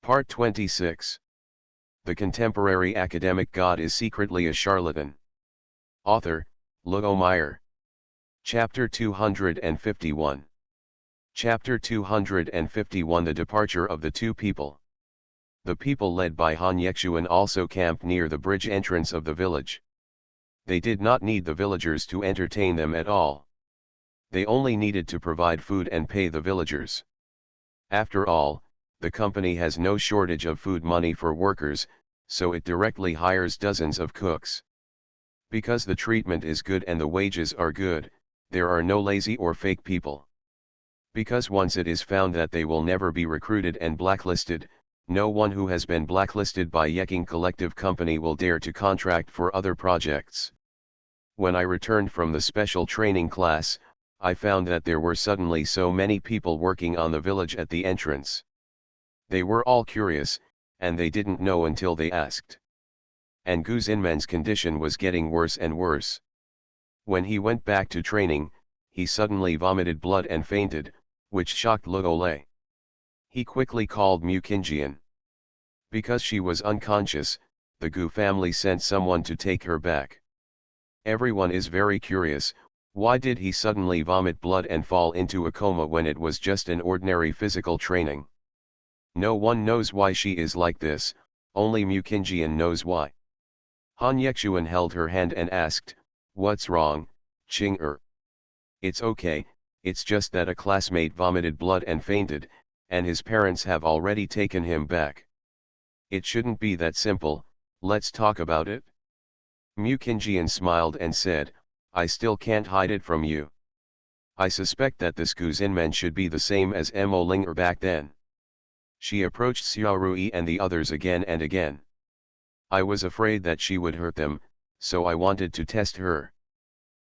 Part 26. The contemporary academic god is secretly a charlatan. Author, Lugo Meyer. Chapter 251. Chapter 251 The departure of the two people. The people led by Han Yexuan also camped near the bridge entrance of the village. They did not need the villagers to entertain them at all. They only needed to provide food and pay the villagers. After all, the company has no shortage of food money for workers, so it directly hires dozens of cooks. Because the treatment is good and the wages are good, there are no lazy or fake people. Because once it is found that they will never be recruited and blacklisted, no one who has been blacklisted by Yeking Collective Company will dare to contract for other projects. When I returned from the special training class, I found that there were suddenly so many people working on the village at the entrance. They were all curious, and they didn't know until they asked. And Gu Xinmen's condition was getting worse and worse. When he went back to training, he suddenly vomited blood and fainted, which shocked Luo Lei. He quickly called Mu Qingjian. Because she was unconscious, the Gu family sent someone to take her back. Everyone is very curious, why did he suddenly vomit blood and fall into a coma when it was just an ordinary physical training? No one knows why she is like this, only Mu Qingjian knows why. Han Yexuan held her hand and asked, "What's wrong, Qing-er?" "It's okay, it's just that a classmate vomited blood and fainted, and his parents have already taken him back. It shouldn't be that simple, let's talk about it." Mu Qingjian smiled and said, "I still can't hide it from you. I suspect that this Gu Xinmen should be the same as Mo Linger back then." She approached Xiao Rui and the others again and again. I was afraid that she would hurt them, so I wanted to test her.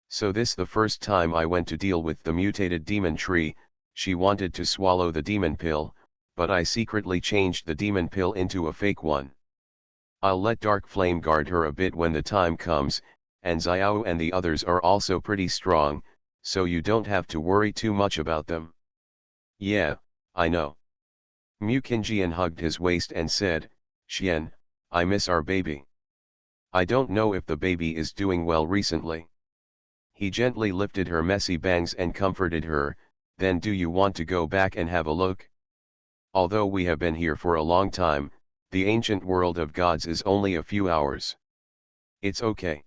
So this the first time I went to deal with the mutated demon tree, she wanted to swallow the demon pill, but I secretly changed the demon pill into a fake one. I'll let Dark Flame guard her a bit when the time comes, and Xiao and the others are also pretty strong, so you don't have to worry too much about them. Yeah, I know. Mu Qingjian hugged his waist and said, "Xian, I miss our baby. I don't know if the baby is doing well recently." He gently lifted her messy bangs and comforted her, "Then do you want to go back and have a look? Although we have been here for a long time, the ancient world of gods is only a few hours. It's okay.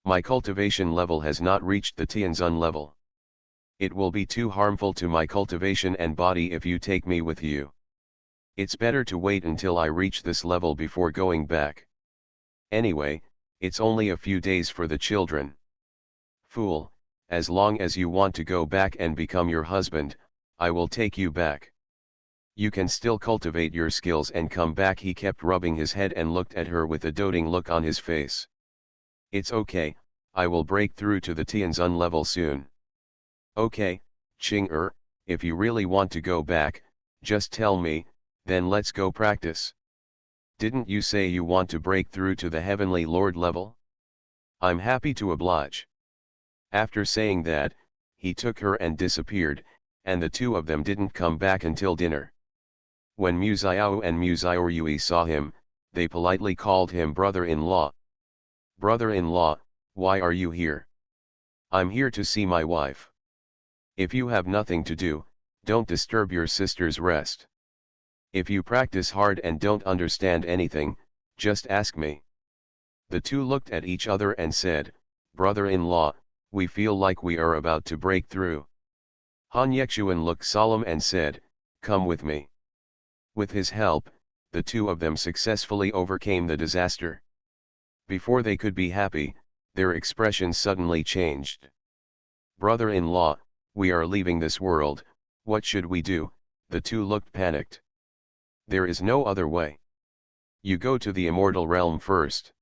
My cultivation level has not reached the Tianzun level. It will be too harmful to my cultivation and body if you take me with you. It's better to wait until I reach this level before going back. Anyway, it's only a few days for the children." "Fool, as long as you want to go back and become your husband, I will take you back. You can still cultivate your skills and come back." He kept rubbing his head and looked at her with a doting look on his face. "It's okay, I will break through to the Tianzun level soon." "Okay, Qing-er, if you really want to go back, just tell me, then let's go practice. Didn't you say you want to break through to the Heavenly Lord level? I'm happy to oblige." After saying that, he took her and disappeared, and the two of them didn't come back until dinner. When Mu Xiao and Mu Xiaorui saw him, they politely called him brother-in-law. "Brother-in-law, why are you here?" "I'm here to see my wife." "If you have nothing to do, don't disturb your sister's rest. If you practice hard and don't understand anything, just ask me." The two looked at each other and said, "Brother-in-law, we feel like we are about to break through." Han Yexuan looked solemn and said, "Come with me." With his help, the two of them successfully overcame the disaster. Before they could be happy, their expressions suddenly changed. "Brother-in-law, we are leaving this world, what should we do?" The two looked panicked. "There is no other way. You go to the immortal realm first.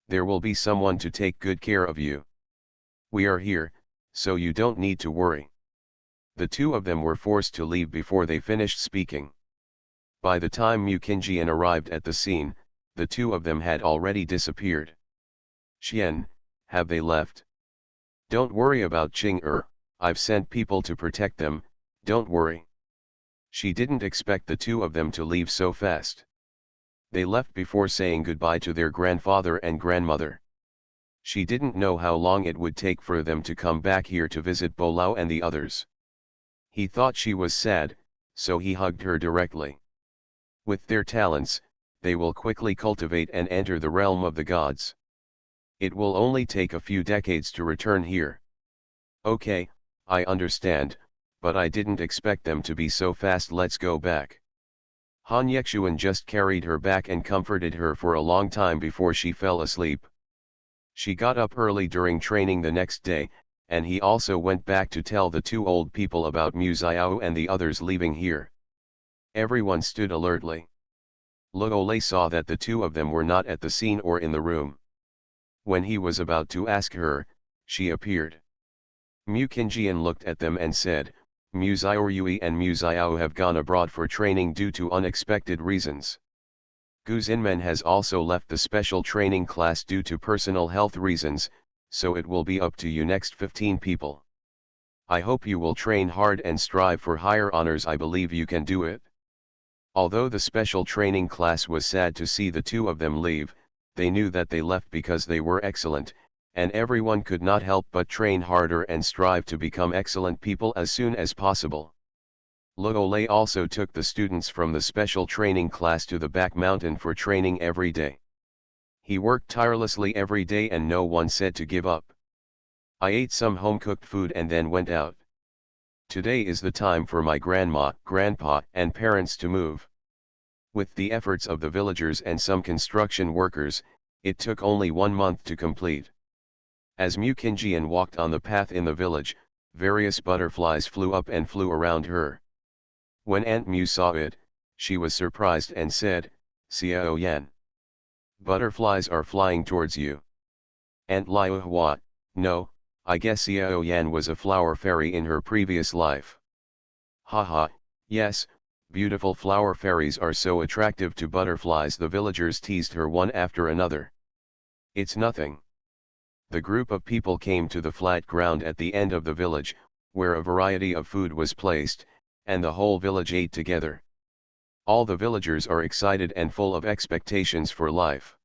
There will be someone to take good care of you. We are here, so you don't need to worry." The two of them were forced to leave before they finished speaking. By the time Mu Qingjian arrived at the scene, the two of them had already disappeared. "Xian, have they left?" "Don't worry about Qing-er, I've sent people to protect them, don't worry." She didn't expect the two of them to leave so fast. They left before saying goodbye to their grandfather and grandmother. She didn't know how long it would take for them to come back here to visit Bolao and the others. He thought she was sad, so he hugged her directly. With their talents, they will quickly cultivate and enter the realm of the gods. It will only take a few decades to return here. Okay, I understand, but I didn't expect them to be so fast. Let's go back. Han Yexuan just carried her back and comforted her for a long time before she fell asleep. She got up early during training the next day, and he also went back to tell the two old people about Mu Xiao and the others leaving here. Everyone stood alertly. Luo saw that the two of them were not at the scene or in the room. When he was about to ask her, she appeared. Mu Qingjian looked at them and said, Mu Xiaoyui and Mu Xiao have gone abroad for training due to unexpected reasons. Gu Xinmen has also left the special training class due to personal health reasons, so it will be up to you next 15 people. I hope you will train hard and strive for higher honors. I believe you can do it. Although the special training class was sad to see the two of them leave, they knew that they left because they were excellent, and everyone could not help but train harder and strive to become excellent people as soon as possible. Luo also took the students from the special training class to the back mountain for training every day. He worked tirelessly every day and no one said to give up. I ate some home-cooked food and then went out. Today is the time for my grandma, grandpa, and parents to move. With the efforts of the villagers and some construction workers, it took only 1 month to complete. As Mu Qingjian walked on the path in the village, various butterflies flew up and flew around her. When Aunt Mu saw it, she was surprised and said, Xiao Yan. Butterflies are flying towards you. Aunt Liu Hua, no, I guess Xiao Yan was a flower fairy in her previous life. Haha, yes, beautiful flower fairies are so attractive to butterflies. The villagers teased her one after another. It's nothing. The group of people came to the flat ground at the end of the village, where a variety of food was placed, and the whole village ate together. All the villagers are excited and full of expectations for life.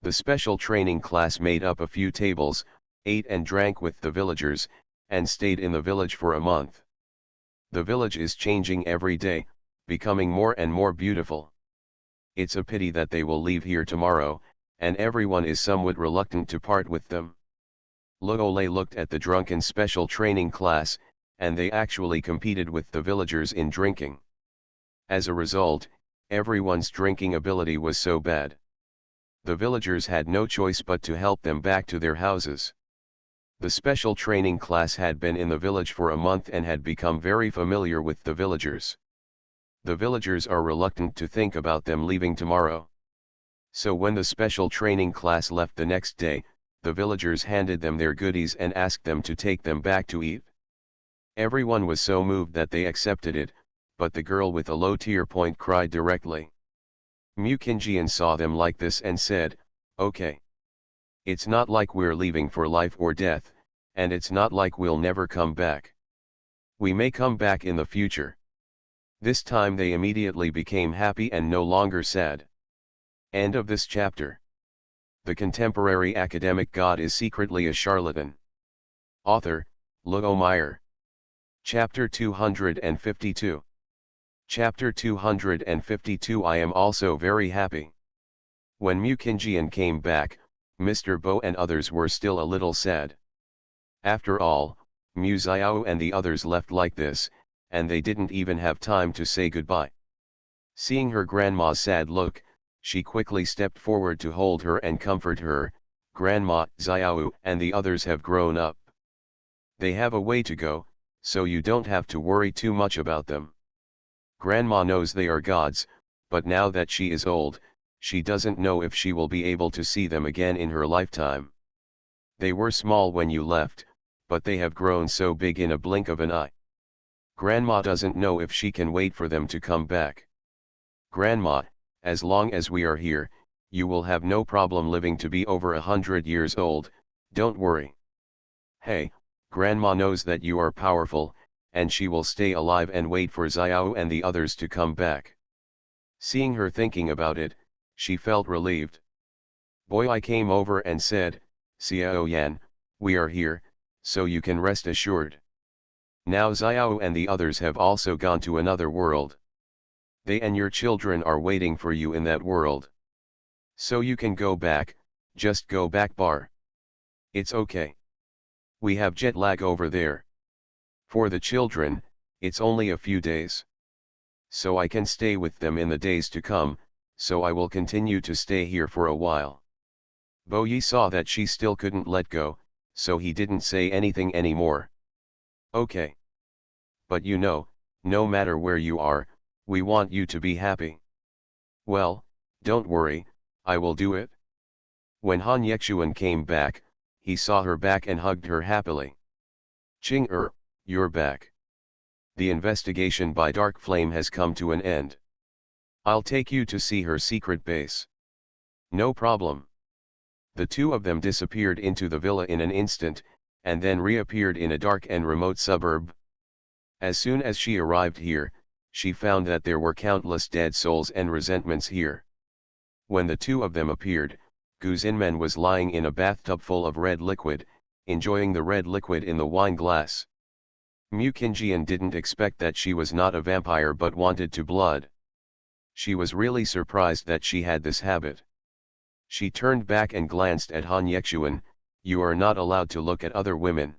The special training class made up a few tables, ate and drank with the villagers, and stayed in the village for a month. The village is changing every day, becoming more and more beautiful. It's a pity that they will leave here tomorrow, and everyone is somewhat reluctant to part with them. Luo looked at the drunken special training class, and they actually competed with the villagers in drinking. As a result, everyone's drinking ability was so bad. The villagers had no choice but to help them back to their houses. The special training class had been in the village for a month and had become very familiar with the villagers. The villagers are reluctant to think about them leaving tomorrow. So when the special training class left the next day, the villagers handed them their goodies and asked them to take them back to eat. Everyone was so moved that they accepted it, but the girl with a low tier point cried directly. Mu Qingjian saw them like this and said, okay. It's not like we're leaving for life or death, and it's not like we'll never come back. We may come back in the future. This time they immediately became happy and no longer sad. End of this chapter. The contemporary academic god is secretly a charlatan. Author, Luo Meyer. Chapter 252. Chapter 252. I am also very happy. When Mu Qingjian came back, Mr. Bo and others were still a little sad. After all, Mu Xiao and the others left like this, and they didn't even have time to say goodbye. Seeing her grandma's sad look, she quickly stepped forward to hold her and comfort her. Grandma, Xiao and the others have grown up. They have a way to go, so you don't have to worry too much about them. Grandma knows they are gods, but now that she is old, she doesn't know if she will be able to see them again in her lifetime. They were small when you left, but they have grown so big in a blink of an eye. Grandma doesn't know if she can wait for them to come back. Grandma, as long as we are here, you will have no problem living to be over 100 years old, don't worry. Hey, Grandma knows that you are powerful, and she will stay alive and wait for Xiao and the others to come back. Seeing her thinking about it, she felt relieved. Boy came over and said, Xiao Yan, we are here, so you can rest assured. Now Xiao and the others have also gone to another world. They and your children are waiting for you in that world. So you can go back, just go back bar. It's okay. We have jet lag over there. For the children, it's only a few days. So I can stay with them in the days to come, so I will continue to stay here for a while. Bo Yi saw that she still couldn't let go, so he didn't say anything anymore. Okay. But you know, no matter where you are, we want you to be happy. Well, don't worry, I will do it. When Han Yexuan came back, he saw her back and hugged her happily. Ching you're back. The investigation by Dark Flame has come to an end. I'll take you to see her secret base. No problem. The two of them disappeared into the villa in an instant, and then reappeared in a dark and remote suburb. As soon as she arrived here, she found that there were countless dead souls and resentments here. When the two of them appeared, Gu Xinmen was lying in a bathtub full of red liquid, enjoying the red liquid in the wine glass. Mu Qingjian didn't expect that she was not a vampire but wanted to blood. She was really surprised that she had this habit. She turned back and glanced at Han Yexuan. You are not allowed to look at other women.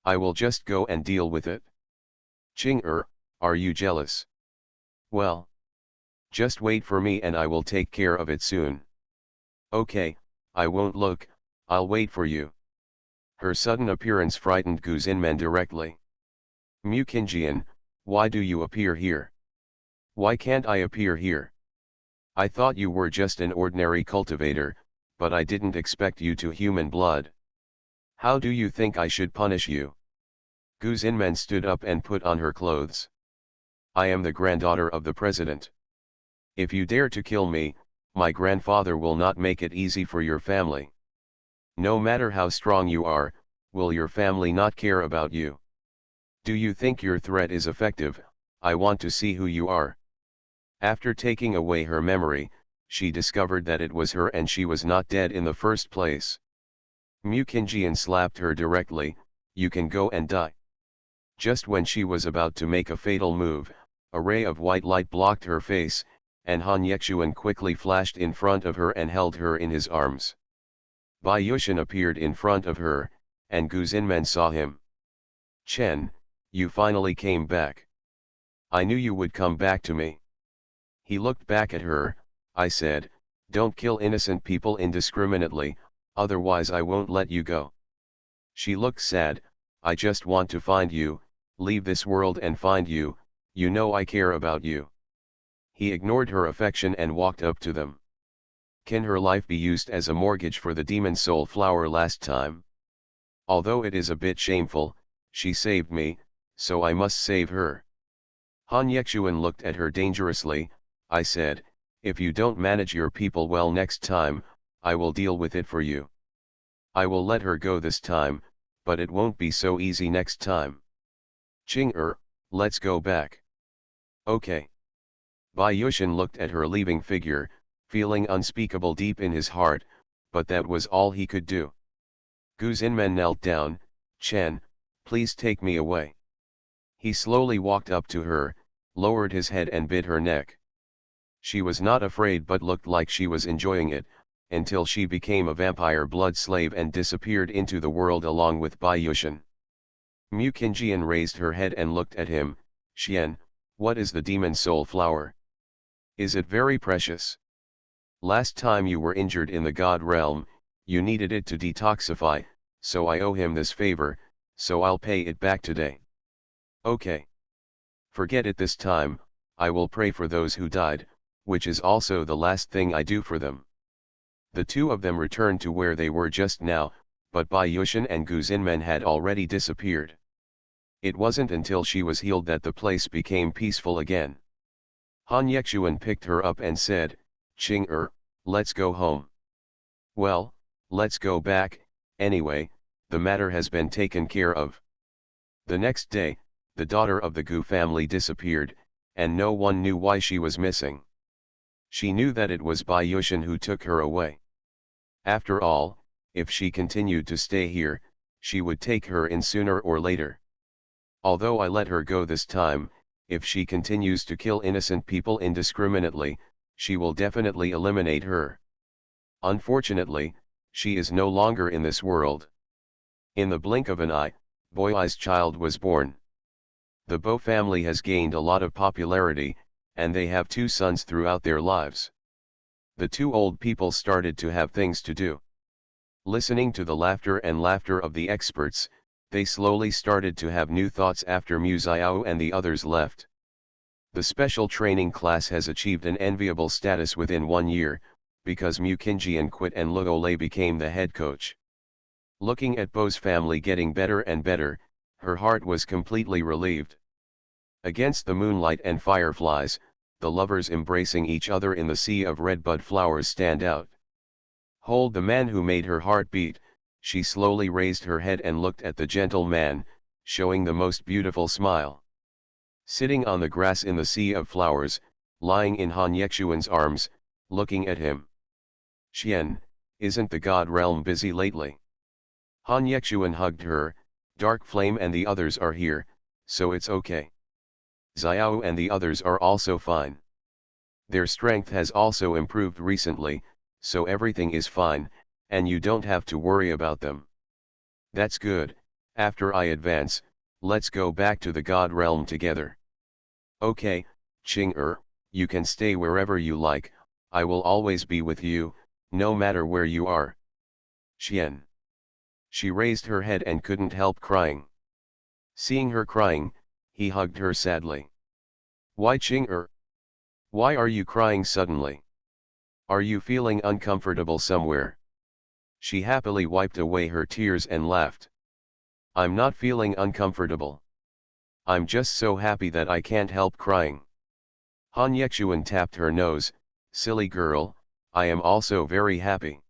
I will just go and deal with it. Ching are you jealous? Well. Just wait for me and I will take care of it soon. Okay, I won't look, I'll wait for you. Her sudden appearance frightened Gu Xinmen directly. Mu Qingjian, why do you appear here? Why can't I appear here? I thought you were just an ordinary cultivator, but I didn't expect you to human blood. How do you think I should punish you? Gu Xinmen stood up and put on her clothes. I am the granddaughter of the president. If you dare to kill me, my grandfather will not make it easy for your family. No matter how strong you are, will your family not care about you? Do you think your threat is effective? I want to see who you are. After taking away her memory, she discovered that it was her and she was not dead in the first place. Mu Qingjian slapped her directly, you can go and die. Just when she was about to make a fatal move, a ray of white light blocked her face, and Han Yexuan quickly flashed in front of her and held her in his arms. Bai Yushin appeared in front of her, and Gu Xinmen saw him. Chen, you finally came back. I knew you would come back to me. He looked back at her. I said, don't kill innocent people indiscriminately, otherwise I won't let you go. She looked sad. I just want to find you, leave this world and find you, you know I care about you. He ignored her affection and walked up to them. Can her life be used as a mortgage for the demon soul flower last time? Although it is a bit shameful, she saved me, so I must save her. Han Yexuan looked at her dangerously. I said, if you don't manage your people well next time, I will deal with it for you. I will let her go this time, but it won't be so easy next time. Ching let's go back. Okay. Bai Yushin looked at her leaving figure, feeling unspeakable deep in his heart, but that was all he could do. Gu Xinmen knelt down. Chen, please take me away. He slowly walked up to her, lowered his head and bit her neck. She was not afraid but looked like she was enjoying it, until she became a vampire blood slave and disappeared into the world along with Bai Yushin. Mu Qingjian raised her head and looked at him. Xian, what is the demon soul flower? Is it very precious? Last time you were injured in the god realm, you needed it to detoxify, so I owe him this favor, so I'll pay it back today. Okay. Forget it this time, I will pray for those who died, which is also the last thing I do for them. The two of them returned to where they were just now, but Bai Yushin and Gu Xinmen had already disappeared. It wasn't until she was healed that the place became peaceful again. Han Yexuan picked her up and said, Ching let's go home. Well, let's go back, anyway, the matter has been taken care of. The next day, the daughter of the Gu family disappeared, and no one knew why she was missing. She knew that it was Bai Yushin who took her away. After all, if she continued to stay here, she would take her in sooner or later. Although I let her go this time, if she continues to kill innocent people indiscriminately, she will definitely eliminate her. Unfortunately, she is no longer in this world. In the blink of an eye, Boi's child was born. The Bo family has gained a lot of popularity, and they have 2 sons throughout their lives. The 2 old people started to have things to do. Listening to the laughter of the experts, they slowly started to have new thoughts after Mu Xiao and the others left. The special training class has achieved an enviable status within 1 year, because Mu Qingjian quit and Luo Lei became the head coach. Looking at Bo's family getting better and better, her heart was completely relieved. Against the moonlight and fireflies, the lovers embracing each other in the sea of red bud flowers stand out. Hold the man who made her heart beat. She slowly raised her head and looked at the gentle man, showing the most beautiful smile. Sitting on the grass in the sea of flowers, lying in Han Yexuan's arms, looking at him. Xian, isn't the god realm busy lately? Han Yexuan hugged her. Dark Flame and the others are here, so it's okay. Xiao and the others are also fine. Their strength has also improved recently, so everything is fine, and you don't have to worry about them. That's good. After I advance, let's go back to the God realm together. Okay, Qing you can stay wherever you like, I will always be with you, no matter where you are. Xian. She raised her head and couldn't help crying. Seeing her crying, he hugged her sadly. Why Qing Why are you crying suddenly? Are you feeling uncomfortable somewhere? She happily wiped away her tears and laughed. I'm not feeling uncomfortable. I'm just so happy that I can't help crying. Han Yexuan tapped her nose. Silly girl, I am also very happy.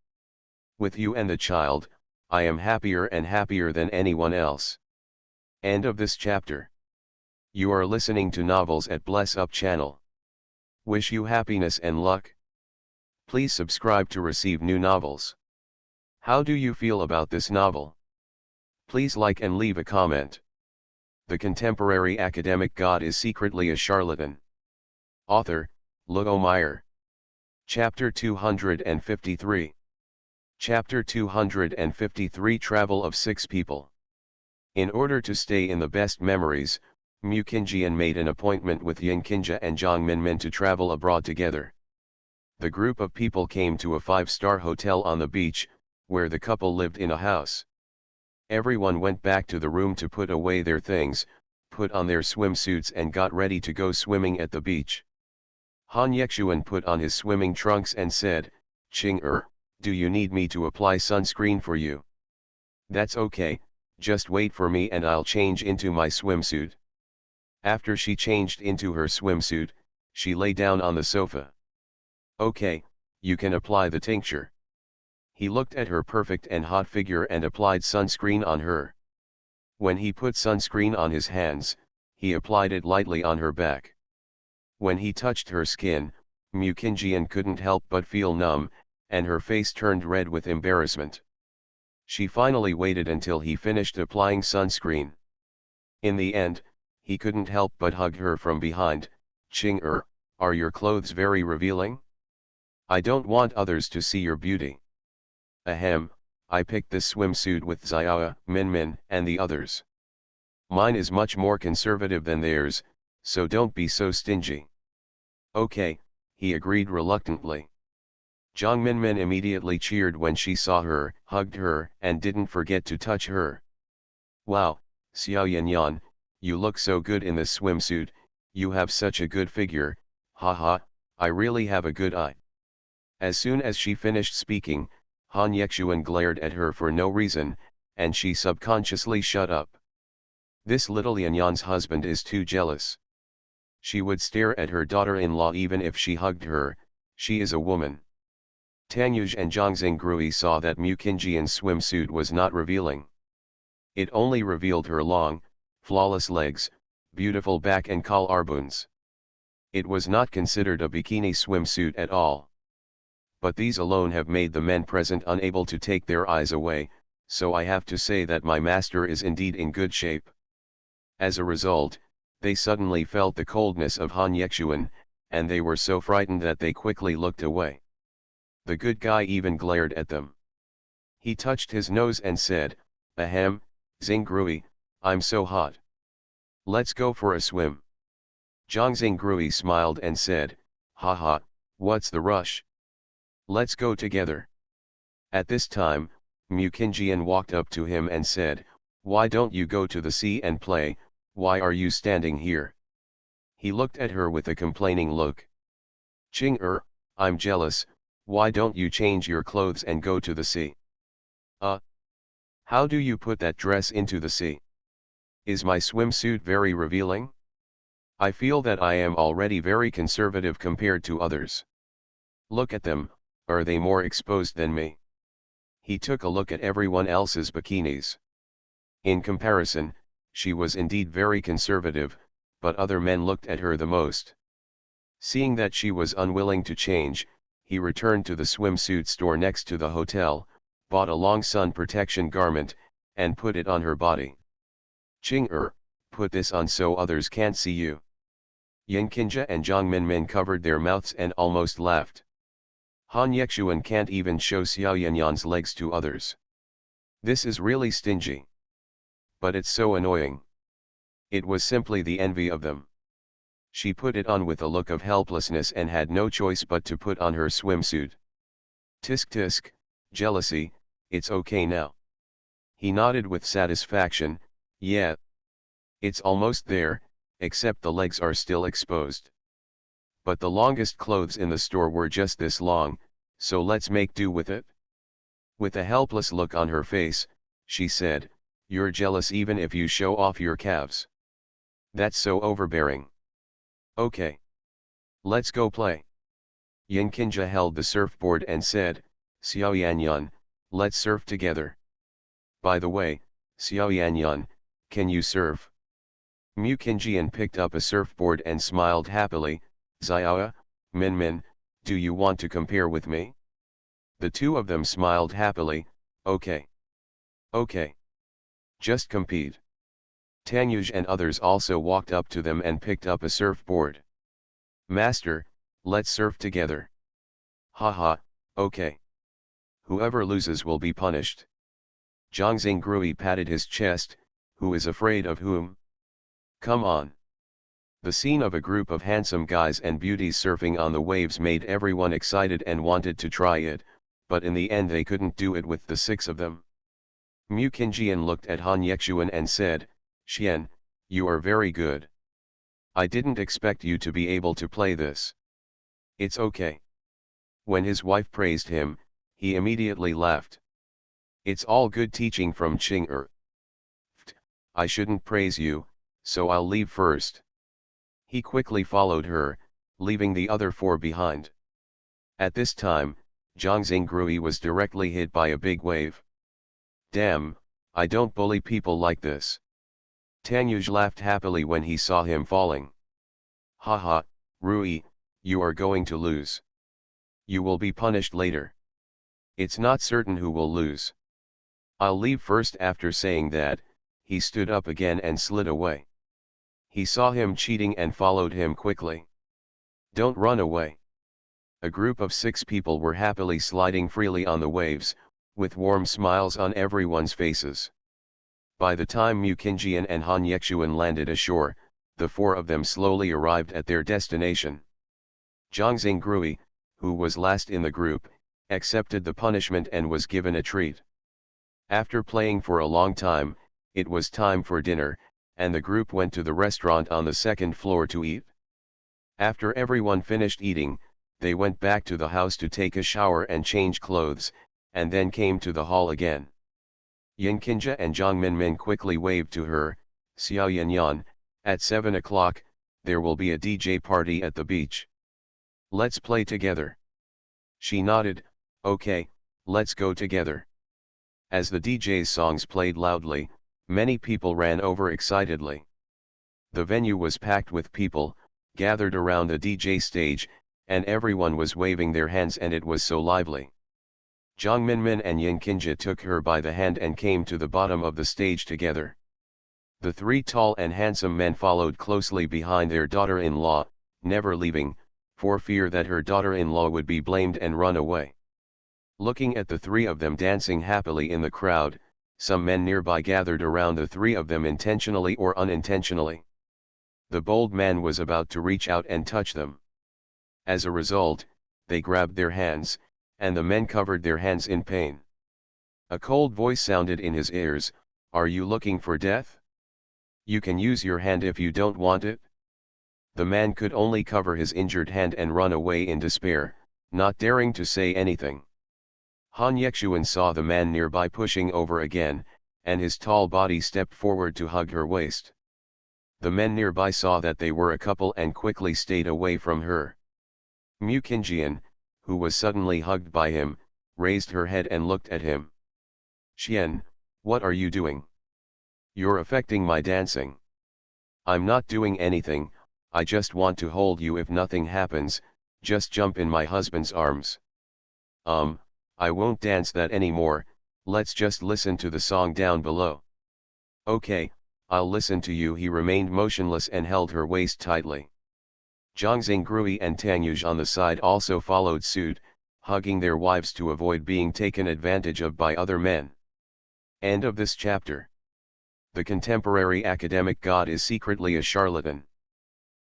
With you and the child, I am happier and happier than anyone else. End of this chapter. You are listening to Novels at Bless Up channel. Wish you happiness and luck. Please subscribe to receive new novels. How do you feel about this novel? Please like and leave a comment. The contemporary academic god is secretly a charlatan. Author, Luo Meyer. Chapter 253. Chapter 253 Travel of 6 People. In order to stay in the best memories, Mu Qingjian made an appointment with Ying Qinjia and Zhang Minmin to travel abroad together. The group of people came to a 5-star hotel on the beach, where the couple lived in a house. Everyone went back to the room to put away their things, put on their swimsuits and got ready to go swimming at the beach. Han Yexuan put on his swimming trunks and said, Qing do you need me to apply sunscreen for you? That's okay, just wait for me and I'll change into my swimsuit. After she changed into her swimsuit, she lay down on the sofa. Okay, you can apply the tincture. He looked at her perfect and hot figure and applied sunscreen on her. When he put sunscreen on his hands, he applied it lightly on her back. When he touched her skin, Mu Qingjian couldn't help but feel numb, and her face turned red with embarrassment. She finally waited until he finished applying sunscreen. In the end, he couldn't help but hug her from behind. Qing are your clothes very revealing? I don't want others to see your beauty. Ahem, I picked this swimsuit with Xiao, Minmin, and the others. Mine is much more conservative than theirs, so don't be so stingy. Okay, he agreed reluctantly. Zhang Minmin immediately cheered when she saw her, hugged her, and didn't forget to touch her. Wow, Xiao Yanyan, you look so good in this swimsuit, you have such a good figure, haha, I really have a good eye. As soon as she finished speaking, Han Yexuan glared at her for no reason, and she subconsciously shut up. This little Yanyan's husband is too jealous. She would stare at her daughter-in-law even if she hugged her, she is a woman. Tangyuj and Zhang Xingrui saw that Mu Qingjian's swimsuit was not revealing. It only revealed her long, flawless legs, beautiful back and collarbones. It was not considered a bikini swimsuit at all. But these alone have made the men present unable to take their eyes away, so I have to say that my master is indeed in good shape. As a result, they suddenly felt the coldness of Han Yexuan, and they were so frightened that they quickly looked away. The good guy even glared at them. He touched his nose and said, "Ahem, Xingrui, I'm so hot. Let's go for a swim." Zhang Xingrui smiled and said, "Haha, what's the rush? Let's go together." At this time, Mu Qingjian walked up to him and said, "Why don't you go to the sea and play, why are you standing here?" He looked at her with a complaining look. "Qing I'm jealous, why don't you change your clothes and go to the sea?" How do you put that dress into the sea? Is my swimsuit very revealing? I feel that I am already very conservative compared to others. Look at them, are they more exposed than me?" He took a look at everyone else's bikinis. In comparison, she was indeed very conservative, but other men looked at her the most. Seeing that she was unwilling to change, he returned to the swimsuit store next to the hotel, bought a long sun protection garment, and put it on her body. "Qing put this on so others can't see you." Yin Qinja and Zhang Minmin covered their mouths and almost laughed. Han Yexuan can't even show Xiao Yanyan's legs to others. This is really stingy. But it's so annoying. It was simply the envy of them. She put it on with a look of helplessness and had no choice but to put on her swimsuit. Tisk tisk, jealousy, it's okay now. He nodded with satisfaction, yeah. It's almost there, except the legs are still exposed. But the longest clothes in the store were just this long, so let's make do with it. With a helpless look on her face, she said, "You're jealous even if you show off your calves. That's so overbearing. Okay. Let's go play." Yin Qinja held the surfboard and said, "Xiao Yanyan, let's surf together. By the way, Xiao Yanyan, can you surf?" Mu Qingjian picked up a surfboard and smiled happily, "Xiao, Minmin, do you want to compare with me?" The two of them smiled happily, "Okay. Okay. Just compete." Tanyuj and others also walked up to them and picked up a surfboard. "Master, let's surf together." "Haha, okay. Whoever loses will be punished." Zhang Xingrui patted his chest, "Who is afraid of whom? Come on." The scene of a group of handsome guys and beauties surfing on the waves made everyone excited and wanted to try it, but in the end they couldn't do it with the six of them. Mu Qingjian looked at Han Yexuan and said, "Xian, you are very good. I didn't expect you to be able to play this." "It's okay." When his wife praised him, he immediately laughed. "It's all good teaching from Qing I shouldn't praise you, so I'll leave first." He quickly followed her, leaving the other four behind. At this time, Zhang Xingrui was directly hit by a big wave. "Damn, I don't bully people like this." Tanyuj laughed happily when he saw him falling. "Haha, Rui, you are going to lose. You will be punished later. It's not certain who will lose. I'll leave first." After saying that, he stood up again and slid away. He saw him cheating and followed him quickly. "Don't run away." A group of 6 people were happily sliding freely on the waves, with warm smiles on everyone's faces. By the time Mu Qingjian and Han Yexuan landed ashore, the 4 of them slowly arrived at their destination. Zhang Xingrui, who was last in the group, accepted the punishment and was given a treat. After playing for a long time, it was time for dinner, and the group went to the restaurant on the 2nd floor to eat. After everyone finished eating, they went back to the house to take a shower and change clothes, and then came to the hall again. Yin Qinja and Zhang Minmin quickly waved to her, "Xiao Yanyan, at 7 o'clock, there will be a DJ party at the beach. Let's play together." She nodded, "Okay, let's go together." As the DJ's songs played loudly, many people ran over excitedly. The venue was packed with people, gathered around the DJ stage, and everyone was waving their hands and it was so lively. Jiang Minmin and Yin Qinjie took her by the hand and came to the bottom of the stage together. The three tall and handsome men followed closely behind their daughter-in-law, never leaving, for fear that her daughter-in-law would be blamed and run away. Looking at the three of them dancing happily in the crowd, some men nearby gathered around the three of them intentionally or unintentionally. The bold man was about to reach out and touch them. As a result, they grabbed their hands, and the men covered their hands in pain. A cold voice sounded in his ears, "Are you looking for death? You can use your hand if you don't want it." The man could only cover his injured hand and run away in despair, not daring to say anything. Han Yexuan saw the man nearby pushing over again, and his tall body stepped forward to hug her waist. The men nearby saw that they were a couple and quickly stayed away from her. Mu Qinjian, who was suddenly hugged by him, raised her head and looked at him. "Xian, what are you doing? You're affecting my dancing." "I'm not doing anything, I just want to hold you. If nothing happens, just jump in my husband's arms." I won't dance that anymore, let's just listen to the song down below." "Okay, I'll listen to you." He remained motionless and held her waist tightly. Zhang Xingrui and Tang Yuj on the side also followed suit, hugging their wives to avoid being taken advantage of by other men. End of this chapter. The contemporary academic god is secretly a charlatan.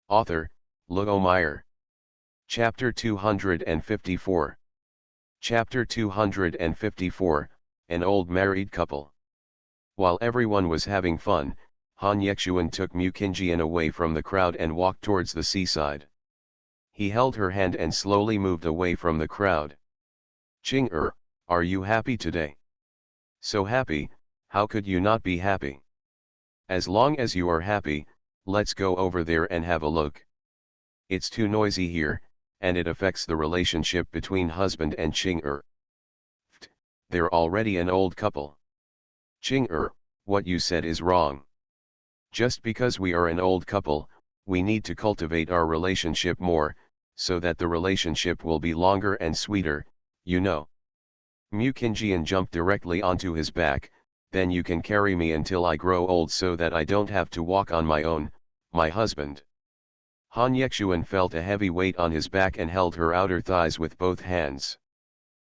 Author, Luo Meyer. Chapter 254. Chapter 254, An Old Married Couple. While everyone was having fun, Han Yexuan took Mu Qinjian away from the crowd and walked towards the seaside. He held her hand and slowly moved away from the crowd. "Qing are you happy today?" "So happy, how could you not be happy?" "As long as you are happy, let's go over there and have a look. It's too noisy here, and it affects the relationship between husband and Qing They're already an old couple." "Qing what you said is wrong. Just because we are an old couple, we need to cultivate our relationship more, so that the relationship will be longer and sweeter, you know." Mu Qinjian jumped directly onto his back. "Then you can carry me until I grow old so that I don't have to walk on my own, my husband." Han Yexuan felt a heavy weight on his back and held her outer thighs with both hands.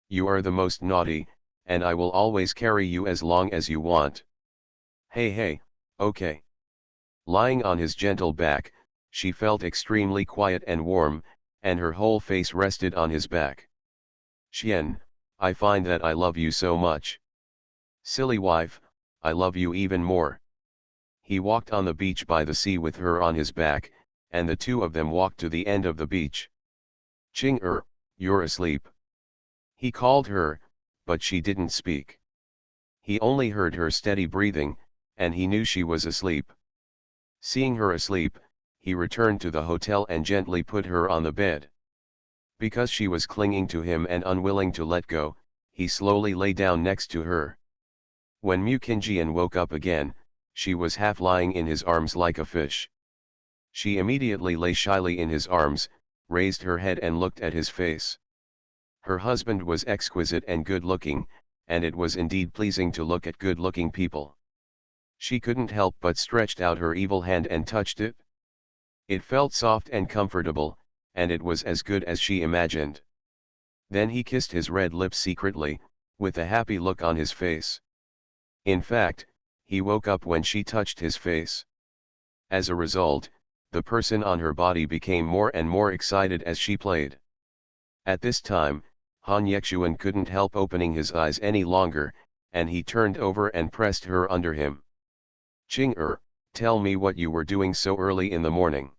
"You are the most naughty, and I will always carry you as long as you want." Hey, okay." Lying on his gentle back, she felt extremely quiet and warm, and her whole face rested on his back. "Xian, I find that I love you so much." "Silly wife, I love you even more." He walked on the beach by the sea with her on his back, and the two of them walked to the end of the beach. "Qing you're asleep." He called her, but she didn't speak. He only heard her steady breathing, and he knew she was asleep. Seeing her asleep, he returned to the hotel and gently put her on the bed. Because she was clinging to him and unwilling to let go, he slowly lay down next to her. When Mu Qinjian woke up again, she was half lying in his arms like a fish. She immediately lay shyly in his arms, raised her head and looked at his face. Her husband was exquisite and good-looking, and it was indeed pleasing to look at good-looking people. She couldn't help but stretched out her evil hand and touched it. It felt soft and comfortable, and it was as good as she imagined. Then he kissed his red lips secretly, with a happy look on his face. In fact, he woke up when she touched his face. As a result, the person on her body became more and more excited as she played. At this time, Han Yexuan couldn't help opening his eyes any longer, and he turned over and pressed her under him. "Qing tell me what you were doing so early in the morning."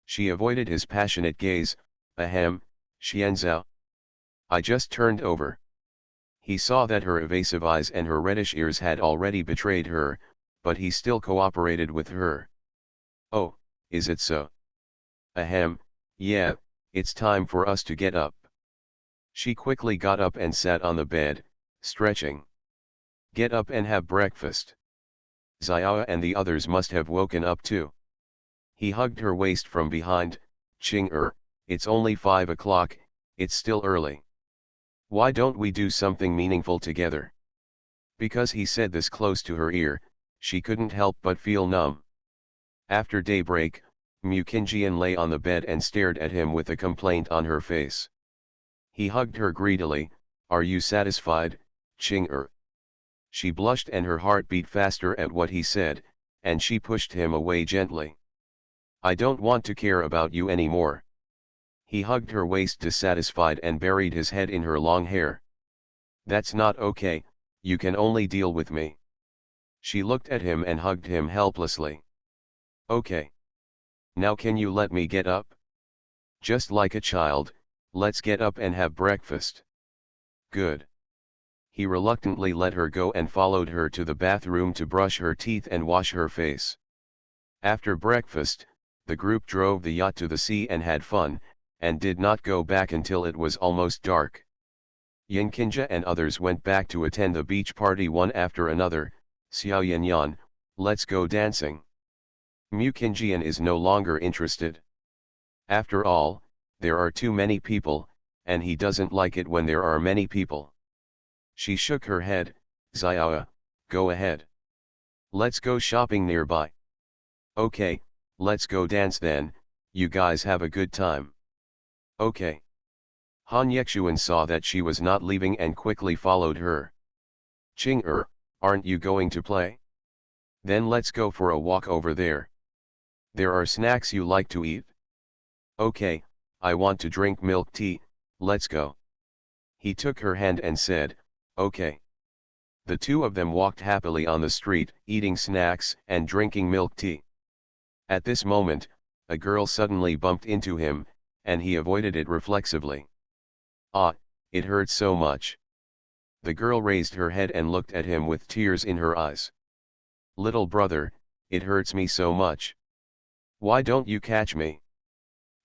She avoided his passionate gaze. "Ahem, Xianzhao. I just turned over." He saw that her evasive eyes and her reddish ears had already betrayed her, but he still cooperated with her. "Oh, is it so?" "Ahem, yeah, it's time for us to get up." She quickly got up and sat on the bed, stretching. "Get up and have breakfast. Xiao and the others must have woken up too." He hugged her waist from behind. Ching it's only 5 o'clock, it's still early. Why don't we do something meaningful together? Because he said this close to her ear, she couldn't help but feel numb. After daybreak, Mukinjian lay on the bed and stared at him with a complaint on her face. He hugged her greedily. Are you satisfied, Ching? She blushed and her heart beat faster at what he said, and she pushed him away gently. I don't want to care about you anymore. He hugged her waist dissatisfied and buried his head in her long hair. That's not okay, you can only deal with me. She looked at him and hugged him helplessly. Okay. Now can you let me get up? Just like a child, let's get up and have breakfast. Good. He reluctantly let her go and followed her to the bathroom to brush her teeth and wash her face. After breakfast, the group drove the yacht to the sea and had fun, and did not go back until it was almost dark. Yinkinja and others went back to attend the beach party one after another. Xiao Yanyan, let's go dancing. Mukinjian is no longer interested. After all, there are too many people, and he doesn't like it when there are many people. She shook her head. Xiao, go ahead. Let's go shopping nearby. Okay, let's go dance then, you guys have a good time. Okay. Han Yexuan saw that she was not leaving and quickly followed her. Ching aren't you going to play? Then let's go for a walk over there. There are snacks you like to eat? Okay, I want to drink milk tea, let's go. He took her hand and said, okay. The two of them walked happily on the street, eating snacks and drinking milk tea. At this moment, a girl suddenly bumped into him, and he avoided it reflexively. Ah, it hurt so much. The girl raised her head and looked at him with tears in her eyes. Little brother, it hurts me so much. Why don't you catch me?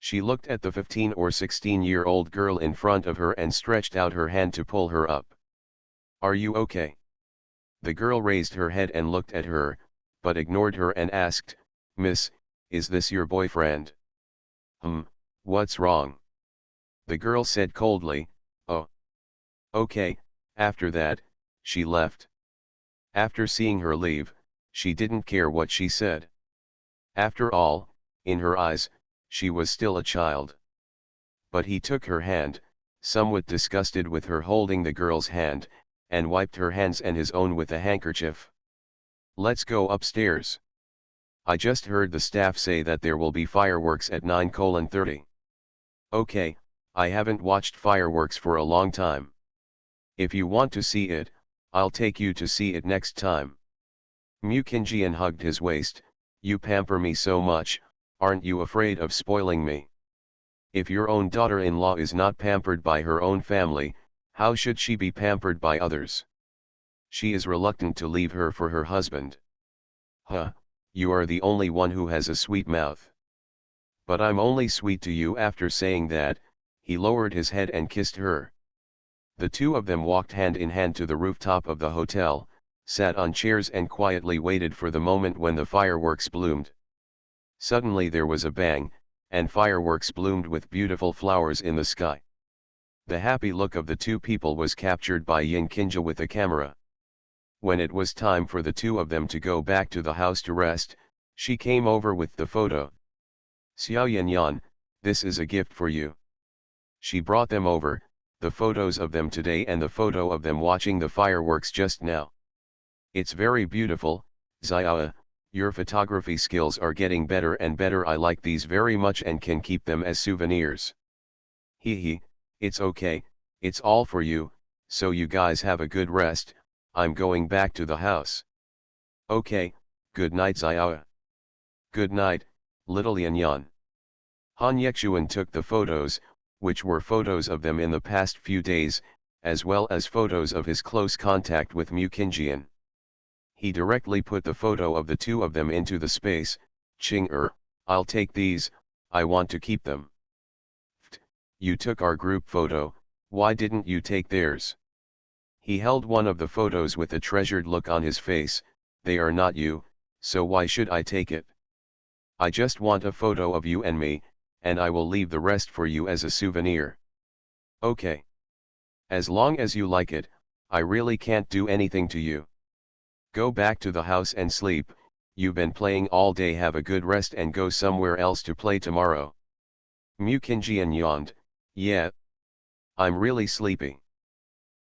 She looked at the 15 or 16-year-old girl in front of her and stretched out her hand to pull her up. Are you okay? The girl raised her head and looked at her, but ignored her and asked, Miss, is this your boyfriend? What's wrong? The girl said coldly, oh. Okay, after that, she left. After seeing her leave, she didn't care what she said. After all, in her eyes, she was still a child. But he took her hand, somewhat disgusted with her holding the girl's hand, and wiped her hands and his own with a handkerchief. Let's go upstairs. I just heard the staff say that there will be fireworks at 9:30. Okay, I haven't watched fireworks for a long time. If you want to see it, I'll take you to see it next time. Mukinjian hugged his waist. You pamper me so much, aren't you afraid of spoiling me? If your own daughter-in-law is not pampered by her own family, how should she be pampered by others? She is reluctant to leave her for her husband. Huh, you are the only one who has a sweet mouth. But I'm only sweet to you. After saying that, he lowered his head and kissed her. The two of them walked hand in hand to the rooftop of the hotel, sat on chairs and quietly waited for the moment when the fireworks bloomed. Suddenly there was a bang, and fireworks bloomed with beautiful flowers in the sky. The happy look of the two people was captured by Yinkinja with a camera. When it was time for the two of them to go back to the house to rest, she came over with the photo. Xiao Yanyan, this is a gift for you. She brought them over, the photos of them today and the photo of them watching the fireworks just now. It's very beautiful, Xiao, your photography skills are getting better and better. I like these very much and can keep them as souvenirs. Hee, it's okay, it's all for you, so you guys have a good rest, I'm going back to the house. Okay, good night Xiao. Good night, little Yanyan. Han Yexuan took the photos, which were photos of them in the past few days, as well as photos of his close contact with Mukinjian. He directly put the photo of the two of them into the space. Ching I'll take these, I want to keep them. You took our group photo, why didn't you take theirs? He held one of the photos with a treasured look on his face. They are not you, so why should I take it? I just want a photo of you and me, and I will leave the rest for you as a souvenir. Okay. As long as you like it, I really can't do anything to you. Go back to the house and sleep, you've been playing all day, have a good rest and go somewhere else to play tomorrow. Mukinjian yawned, yeah. I'm really sleepy.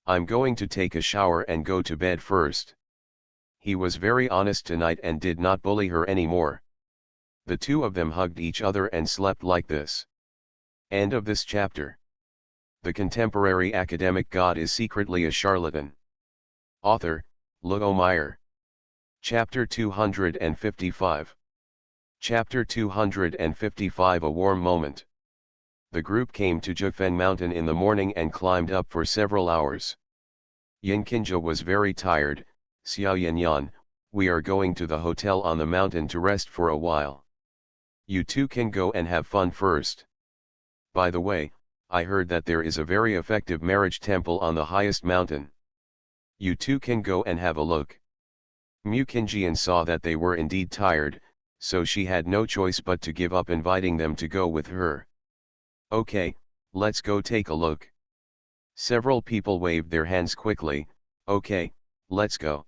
I'm going to take a shower and go to bed first. He was very honest tonight and did not bully her anymore. The two of them hugged each other and slept like this. End of this chapter. The contemporary academic god is secretly a charlatan. Author, Luo Meyer. Chapter 255. Chapter 255 A warm moment. The group came to Jufeng Mountain in the morning and climbed up for several hours. Yinkinja was very tired. Xiao Yanyan, we are going to the hotel on the mountain to rest for a while. You two can go and have fun first. By the way, I heard that there is a very effective marriage temple on the highest mountain. You two can go and have a look. Mukinjian saw that they were indeed tired, so she had no choice but to give up inviting them to go with her. Okay, let's go take a look. Several people waved their hands quickly. Okay, let's go.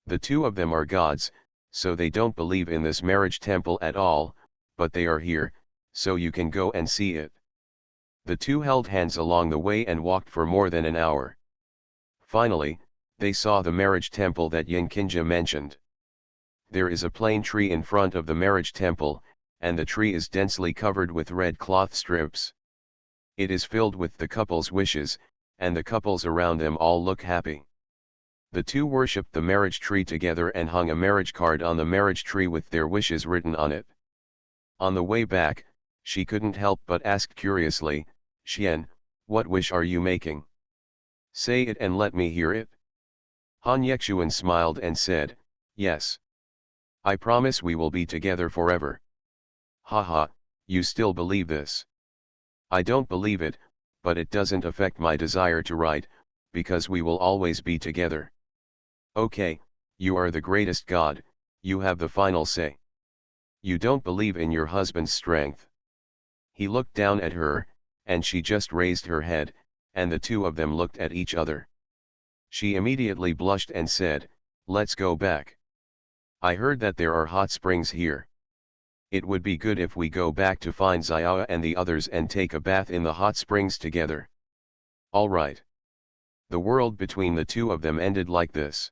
The two of them are gods, so they don't believe in this marriage temple at all, but they are here, so you can go and see it. The two held hands along the way and walked for more than an hour. Finally, they saw the marriage temple that Yinkinja mentioned. There is a plane tree in front of the marriage temple, and the tree is densely covered with red cloth strips. It is filled with the couple's wishes, and the couples around them all look happy. The two worshipped the marriage tree together and hung a marriage card on the marriage tree with their wishes written on it. On the way back, she couldn't help but ask curiously, Xian, what wish are you making? Say it and let me hear it. Han Yexuan smiled and said, yes. I promise we will be together forever. Haha, you still believe this? I don't believe it, but it doesn't affect my desire to write, because we will always be together. Okay, you are the greatest god, you have the final say. You don't believe in your husband's strength. He looked down at her, and she just raised her head, and the two of them looked at each other. She immediately blushed and said, let's go back. I heard that there are hot springs here. It would be good if we go back to find Xiao and the others and take a bath in the hot springs together. All right. The world between the two of them ended like this.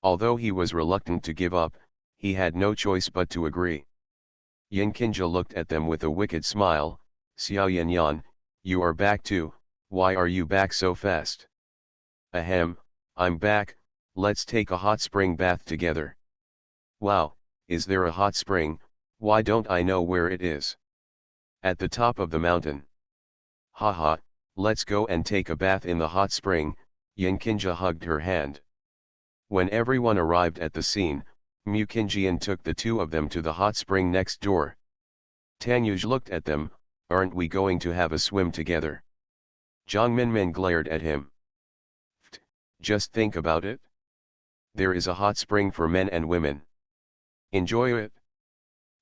Although he was reluctant to give up, he had no choice but to agree. Yinkinja looked at them with a wicked smile. Xiao Yanyan, you are back too, why are you back so fast? Ahem, I'm back, let's take a hot spring bath together. Wow, is there a hot spring? Why don't I know where it is? At the top of the mountain. Haha, let's go and take a bath in the hot spring. Yinkinja hugged her hand. When everyone arrived at the scene, Mukinjian took the two of them to the hot spring next door. Tanyuj looked at them, aren't we going to have a swim together? Zhang Minmin glared at him. Just think about it. There is a hot spring for men and women. Enjoy it.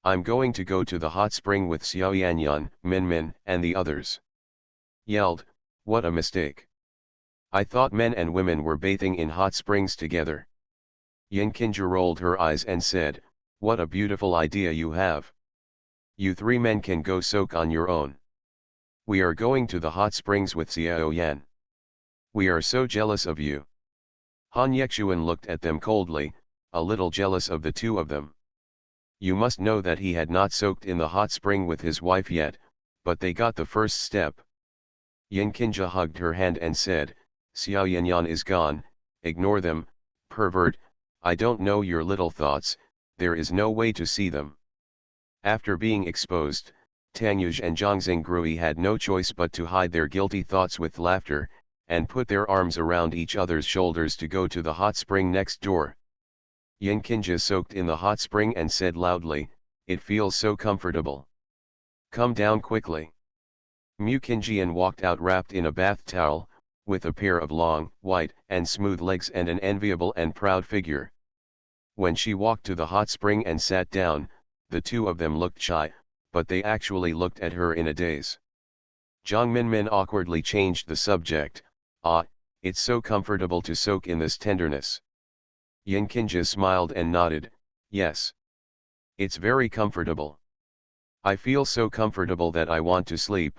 I'm going to go to the hot spring with Xiao Yanyan, Minmin, and the others. Yelled, what a mistake. I thought men and women were bathing in hot springs together. Yinkinja rolled her eyes and said, what a beautiful idea you have. You three men can go soak on your own. We are going to the hot springs with Xiao Yan. We are so jealous of you. Han Yexuan looked at them coldly, a little jealous of the two of them. You must know that he had not soaked in the hot spring with his wife yet, but they got the first step. Yinkinja hugged her hand and said, Xiao Yanyan is gone, ignore them, pervert, I don't know your little thoughts, there is no way to see them. After being exposed, Tanyuj and Zhang Xingrui had no choice but to hide their guilty thoughts with laughter, and put their arms around each other's shoulders to go to the hot spring next door. Yinkinja soaked in the hot spring and said loudly, it feels so comfortable. Come down quickly. Mukinjian walked out wrapped in a bath towel, with a pair of long, white, and smooth legs and an enviable and proud figure. When she walked to the hot spring and sat down, The two of them looked shy, but they actually looked at her in a daze. Jiang Minmin awkwardly changed the subject. "Ah, it's so comfortable to soak in this tenderness." Yin Qingji smiled and nodded, "Yes. It's very comfortable. I feel so comfortable that I want to sleep."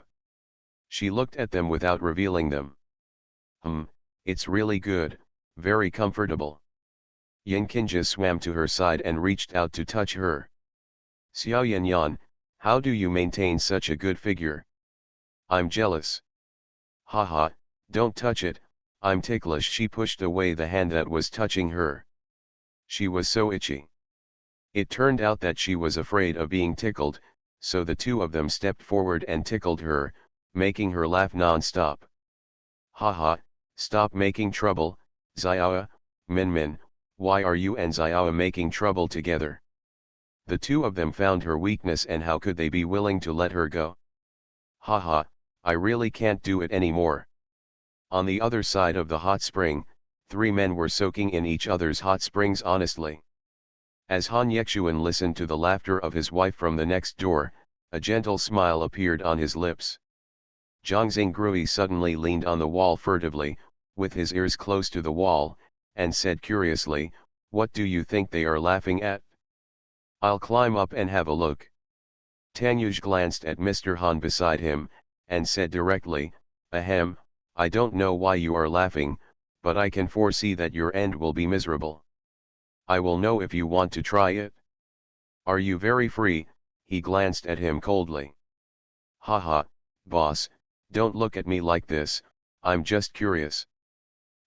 She looked at them without revealing them. It's really good, very comfortable." Yin Qingji swam to her side and reached out to touch her. "Xiao Yanyan, how do you maintain such a good figure? I'm jealous." "Haha, don't touch it, I'm ticklish." She pushed away the hand that was touching her. She was so itchy. It turned out that she was afraid of being tickled, so the two of them stepped forward and tickled her, making her laugh non-stop. "Haha, stop making trouble, Xiao, Minmin, why are you and Xiao making trouble together?" The two of them found her weakness, and how could they be willing to let her go? "Haha, I really can't do it anymore." On the other side of the hot spring, three men were soaking in each other's hot springs honestly. As Han Yexuan listened to the laughter of his wife from the next door, a gentle smile appeared on his lips. Zhang Xingrui suddenly leaned on the wall furtively, with his ears close to the wall, and said curiously, "What do you think they are laughing at?" "I'll climb up and have a look." Tanyuj glanced at Mr. Han beside him, and said directly, "Ahem, I don't know why you are laughing, but I can foresee that your end will be miserable. I will know if you want to try it." "Are you very free?" He glanced at him coldly. "Haha, boss, don't look at me like this, I'm just curious."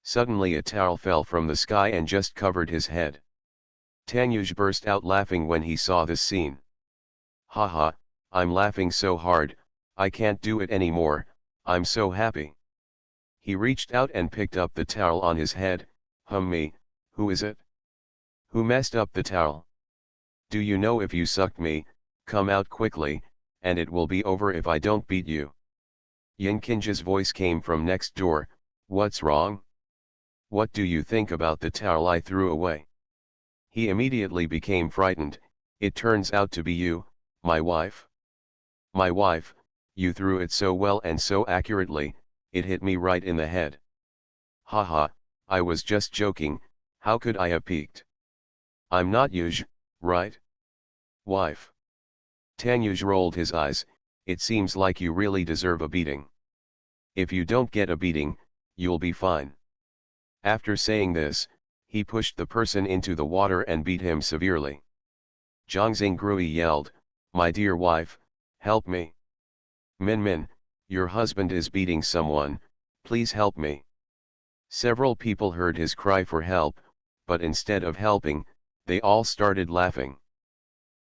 Suddenly a towel fell from the sky and just covered his head. Tanyuj burst out laughing when he saw this scene. "Haha, I'm laughing so hard, I can't do it anymore, I'm so happy." He reached out and picked up the towel on his head. Me, who is it? Who messed up the towel? Do you know if you sucked me, come out quickly, and it will be over if I don't beat you." Yin Qingji's voice came from next door, "What's wrong? What do you think about the towel I threw away?" He immediately became frightened. "It turns out to be you, my wife." "My wife, you threw it so well and so accurately, it hit me right in the head." "Haha, I was just joking, how could I have peeked? I'm not Yuj, right? Wife." Tanyuj rolled his eyes, "It seems like you really deserve a beating. If you don't get a beating, you'll be fine." After saying this, he pushed the person into the water and beat him severely. Zhang Xingrui yelled, "My dear wife, help me. Minmin, your husband is beating someone, please help me." Several people heard his cry for help, but instead of helping, they all started laughing.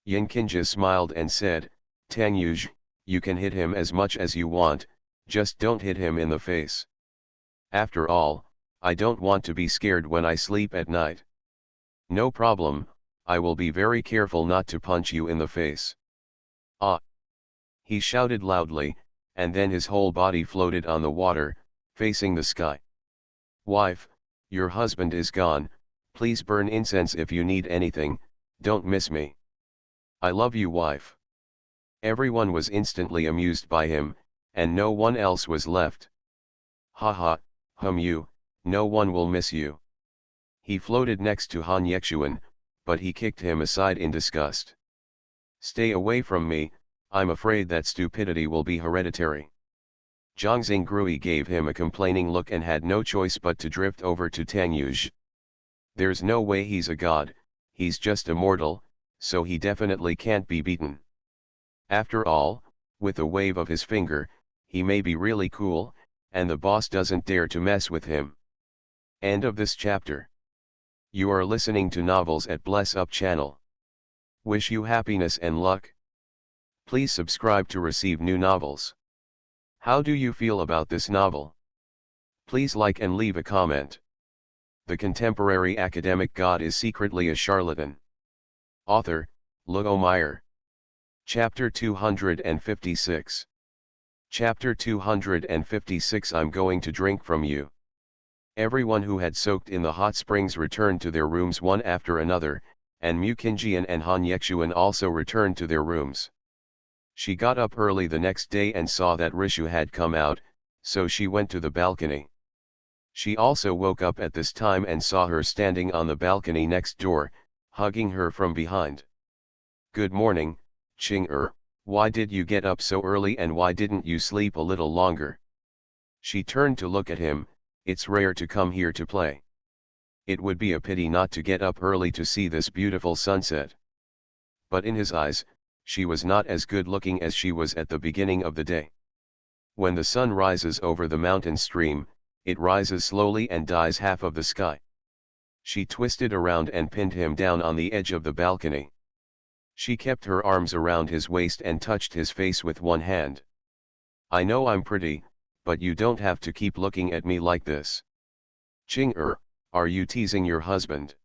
Yin Qingji smiled and said, "Tanyuj, you can hit him as much as you want, just don't hit him in the face. After all, I don't want to be scared when I sleep at night." "No problem, I will be very careful not to punch you in the face." "Ah!" he shouted loudly, and then his whole body floated on the water, facing the sky. "Wife, your husband is gone, please burn incense if you need anything, don't miss me. I love you, wife." Everyone was instantly amused by him, and no one else was left. "Haha, you, no one will miss you." He floated next to Han Yexuan, but he kicked him aside in disgust. "Stay away from me, I'm afraid that stupidity will be hereditary." Zhang Xingrui gave him a complaining look and had no choice but to drift over to Tanyuj. "There's no way he's a god, he's just a mortal, so he definitely can't be beaten. After all, with a wave of his finger, he may be really cool, and the boss doesn't dare to mess with him." End of this chapter. You are listening to Novels at Bless Up channel. Wish you happiness and luck. Please subscribe to receive new novels. How do you feel about this novel? Please like and leave a comment. The contemporary academic god is secretly a charlatan. Author, Luo Meyer. Chapter 256. Chapter 256. I'm going to drink from you. Everyone who had soaked in the hot springs returned to their rooms one after another, and Mukinjian and Han Yexuan also returned to their rooms. She got up early the next day and saw that Rishu had come out, so she went to the balcony. She also woke up at this time and saw her standing on the balcony next door, hugging her from behind. "Good morning, Ching-er, why did you get up so early and why didn't you sleep a little longer?" She turned to look at him. "It's rare to come here to play. It would be a pity not to get up early to see this beautiful sunset." But in his eyes, she was not as good looking as she was at the beginning of the day. When the sun rises over the mountain stream, it rises slowly and dyes half of the sky. She twisted around and pinned him down on the edge of the balcony. She kept her arms around his waist and touched his face with one hand. "I know I'm pretty, but you don't have to keep looking at me like this. Ching-er, are you teasing your husband?"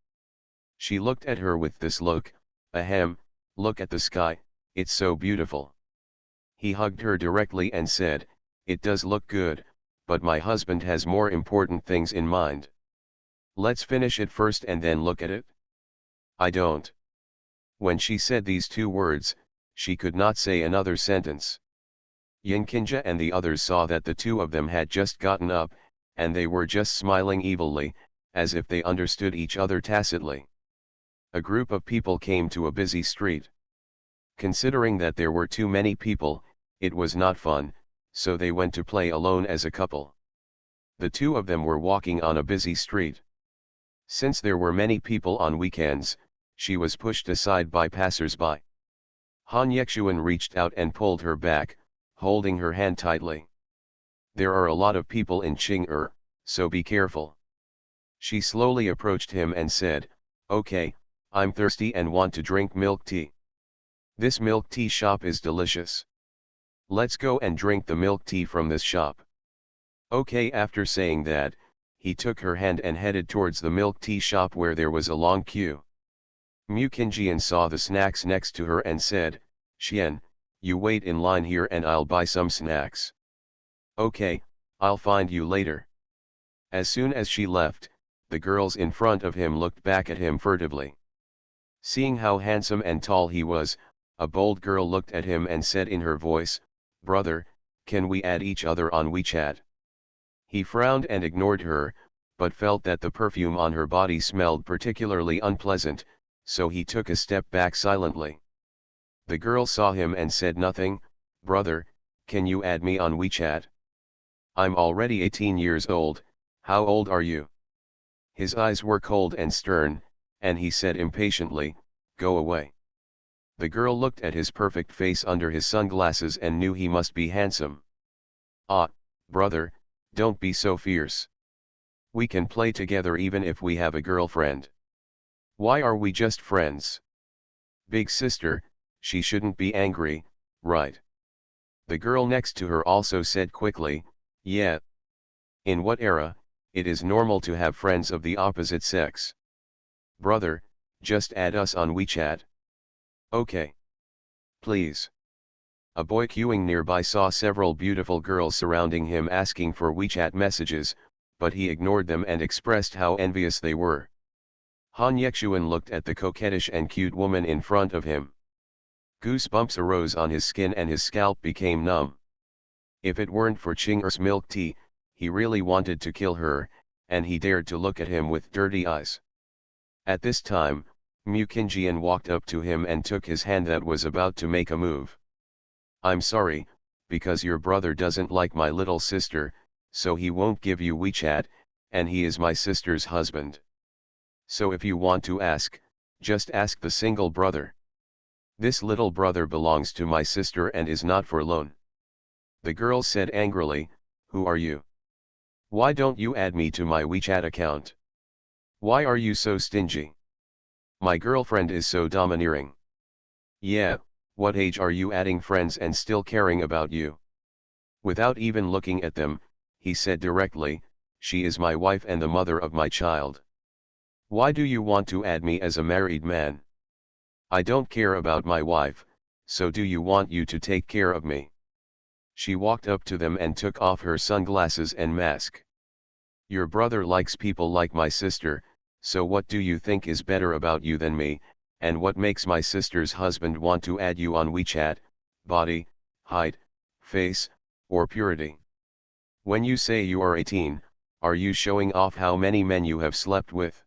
She looked at her with this look. "Ahem, look at the sky, it's so beautiful." He hugged her directly and said, "It does look good, but my husband has more important things in mind. Let's finish it first and then look at it." "I don't." When she said these two words, she could not say another sentence. Yinkinja and the others saw that the two of them had just gotten up, and they were just smiling evilly, as if they understood each other tacitly. A group of people came to a busy street. Considering that there were too many people, it was not fun, so they went to play alone as a couple. The two of them were walking on a busy street. Since there were many people on weekends, she was pushed aside by passers-by. Han Yexuan reached out and pulled her back, holding her hand tightly. "There are a lot of people in Ching-er, so be careful." She slowly approached him and said, "Okay, I'm thirsty and want to drink milk tea. This milk tea shop is delicious. Let's go and drink the milk tea from this shop." "Okay." After saying that, he took her hand and headed towards the milk tea shop where there was a long queue. Mukinjian saw the snacks next to her and said, "Xian, you wait in line here and I'll buy some snacks." "Okay, I'll find you later." As soon as she left, the girls in front of him looked back at him furtively. Seeing how handsome and tall he was, a bold girl looked at him and said in her voice, "Brother, can we add each other on WeChat?" He frowned and ignored her, but felt that the perfume on her body smelled particularly unpleasant, so he took a step back silently. The girl saw him and said nothing. "Brother, can you add me on WeChat? I'm already 18 years old, how old are you?" His eyes were cold and stern, and he said impatiently, "Go away." The girl looked at his perfect face under his sunglasses and knew he must be handsome. "Ah, brother, don't be so fierce. We can play together even if we have a girlfriend. Why are we just friends? Big sister, she shouldn't be angry, right?" The girl next to her also said quickly, "Yeah. In what era, it is normal to have friends of the opposite sex. Brother, just add us on WeChat." "Okay. Please." A boy queuing nearby saw several beautiful girls surrounding him asking for WeChat messages, but he ignored them and expressed how envious they were. Han Yexuan looked at the coquettish and cute woman in front of him. Goosebumps arose on his skin and his scalp became numb. If it weren't for Ching-er's milk tea, he really wanted to kill her, and he dared to look at him with dirty eyes. At this time, Mukinjian walked up to him and took his hand that was about to make a move. "I'm sorry, because your brother doesn't like my little sister, so he won't give you WeChat, and he is my sister's husband. So if you want to ask, just ask the single brother. This little brother belongs to my sister and is not for loan." The girl said angrily, "Who are you? Why don't you add me to my WeChat account? Why are you so stingy? My girlfriend is so domineering." "Yeah, what age are you adding friends and still caring about you?" Without even looking at them, he said directly, "She is my wife and the mother of my child. Why do you want to add me as a married man? I don't care about my wife, so do you want you to take care of me?" She walked up to them and took off her sunglasses and mask. "Your brother likes people like my sister, so what do you think is better about you than me, and what makes my sister's husband want to add you on WeChat? Body, height, face, or purity? When you say you are 18, are you showing off how many men you have slept with?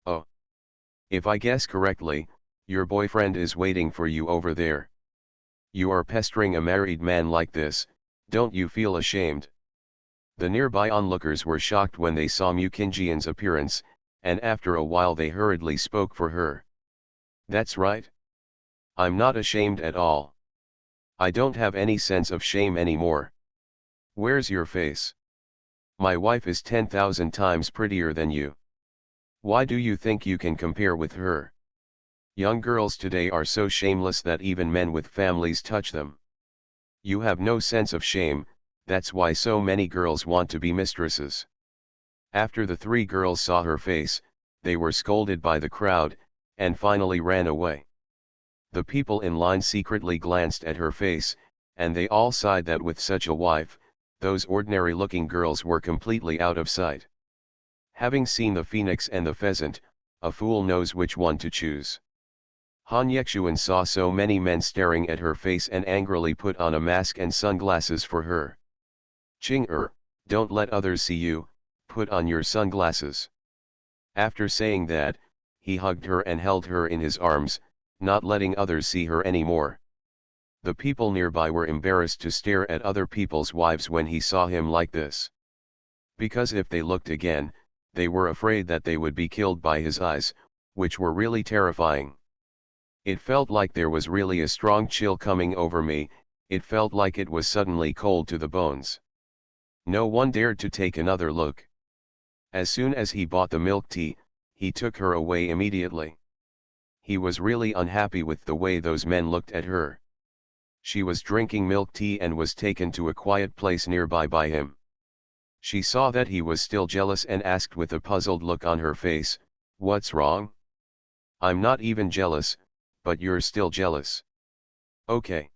Oh. If I guess correctly, your boyfriend is waiting for you over there. You are pestering a married man like this, don't you feel ashamed? The nearby onlookers were shocked when they saw Mukinjian's appearance, and after a while they hurriedly spoke for her. That's right. I'm not ashamed at all. I don't have any sense of shame anymore. Where's your face? My wife is 10,000 times prettier than you. Why do you think you can compare with her? Young girls today are so shameless that even men with families touch them. You have no sense of shame, that's why so many girls want to be mistresses. After the three girls saw her face, they were scolded by the crowd, and finally ran away. The people in line secretly glanced at her face, and they all sighed that with such a wife, those ordinary-looking girls were completely out of sight. Having seen the phoenix and the pheasant, a fool knows which one to choose. Han Yexuan saw so many men staring at her face and angrily put on a mask and sunglasses for her. Ching-er, don't let others see you, put on your sunglasses. After saying that, he hugged her and held her in his arms, not letting others see her anymore. The people nearby were embarrassed to stare at other people's wives when he saw him like this. Because if they looked again, they were afraid that they would be killed by his eyes, which were really terrifying. It felt like there was really a strong chill coming over me, it felt like it was suddenly cold to the bones. No one dared to take another look. As soon as he bought the milk tea, he took her away immediately. He was really unhappy with the way those men looked at her. She was drinking milk tea and was taken to a quiet place nearby by him. She saw that he was still jealous and asked with a puzzled look on her face, "What's wrong?" "I'm not even jealous, but you're still jealous." "Okay.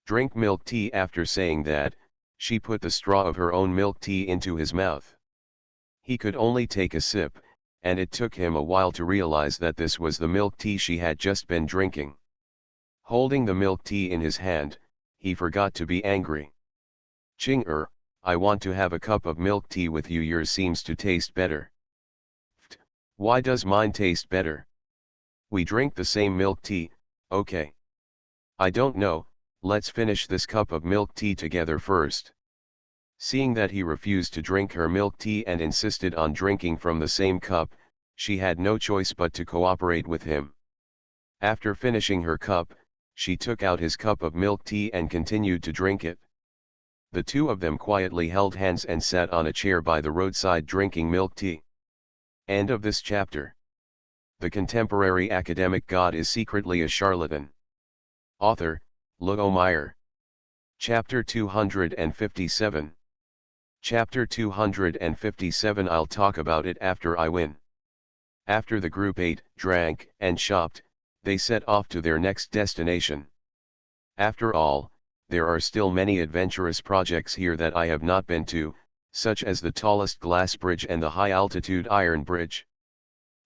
Drink milk tea." After saying that, she put the straw of her own milk tea into his mouth. He could only take a sip, and it took him a while to realize that this was the milk tea she had just been drinking. Holding the milk tea in his hand, he forgot to be angry. "Ching-er, I want to have a cup of milk tea with you. Yours seems to taste better." "Pht, why does mine taste better? We drink the same milk tea, okay?" "I don't know, let's finish this cup of milk tea together first." Seeing that he refused to drink her milk tea and insisted on drinking from the same cup, she had no choice but to cooperate with him. After finishing her cup, she took out his cup of milk tea and continued to drink it. The two of them quietly held hands and sat on a chair by the roadside drinking milk tea. End of this chapter. The contemporary academic god is secretly a charlatan. Author, Luo Meyer. Chapter 257. Chapter 257. I'll talk about it after I win. After the group ate, drank, and shopped, they set off to their next destination. After all, there are still many adventurous projects here that I have not been to, such as the tallest glass bridge and the high-altitude iron bridge.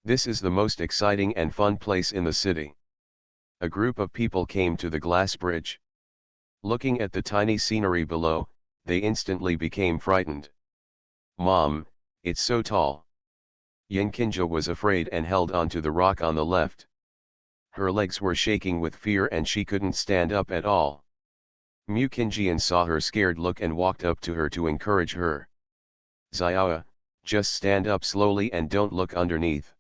This is the most exciting and fun place in the city. A group of people came to the glass bridge. Looking at the tiny scenery below, they instantly became frightened. "Mom, it's so tall." Yankinja was afraid and held onto the rock on the left. Her legs were shaking with fear and she couldn't stand up at all. Mukinjian saw her scared look and walked up to her to encourage her. "Xiao, just stand up slowly and don't look underneath.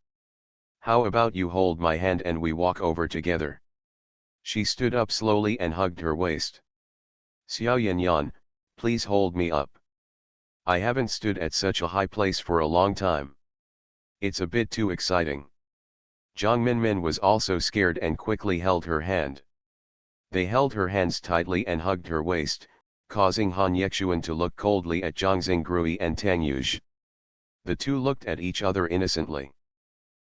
How about you hold my hand and we walk over together?" She stood up slowly and hugged her waist. "Xiao Yanyan, please hold me up. I haven't stood at such a high place for a long time. It's a bit too exciting." Zhang Minmin was also scared and quickly held her hand. They held her hands tightly and hugged her waist, causing Han Yexuan to look coldly at Zhang Xingrui and Tang Yuj. The two looked at each other innocently.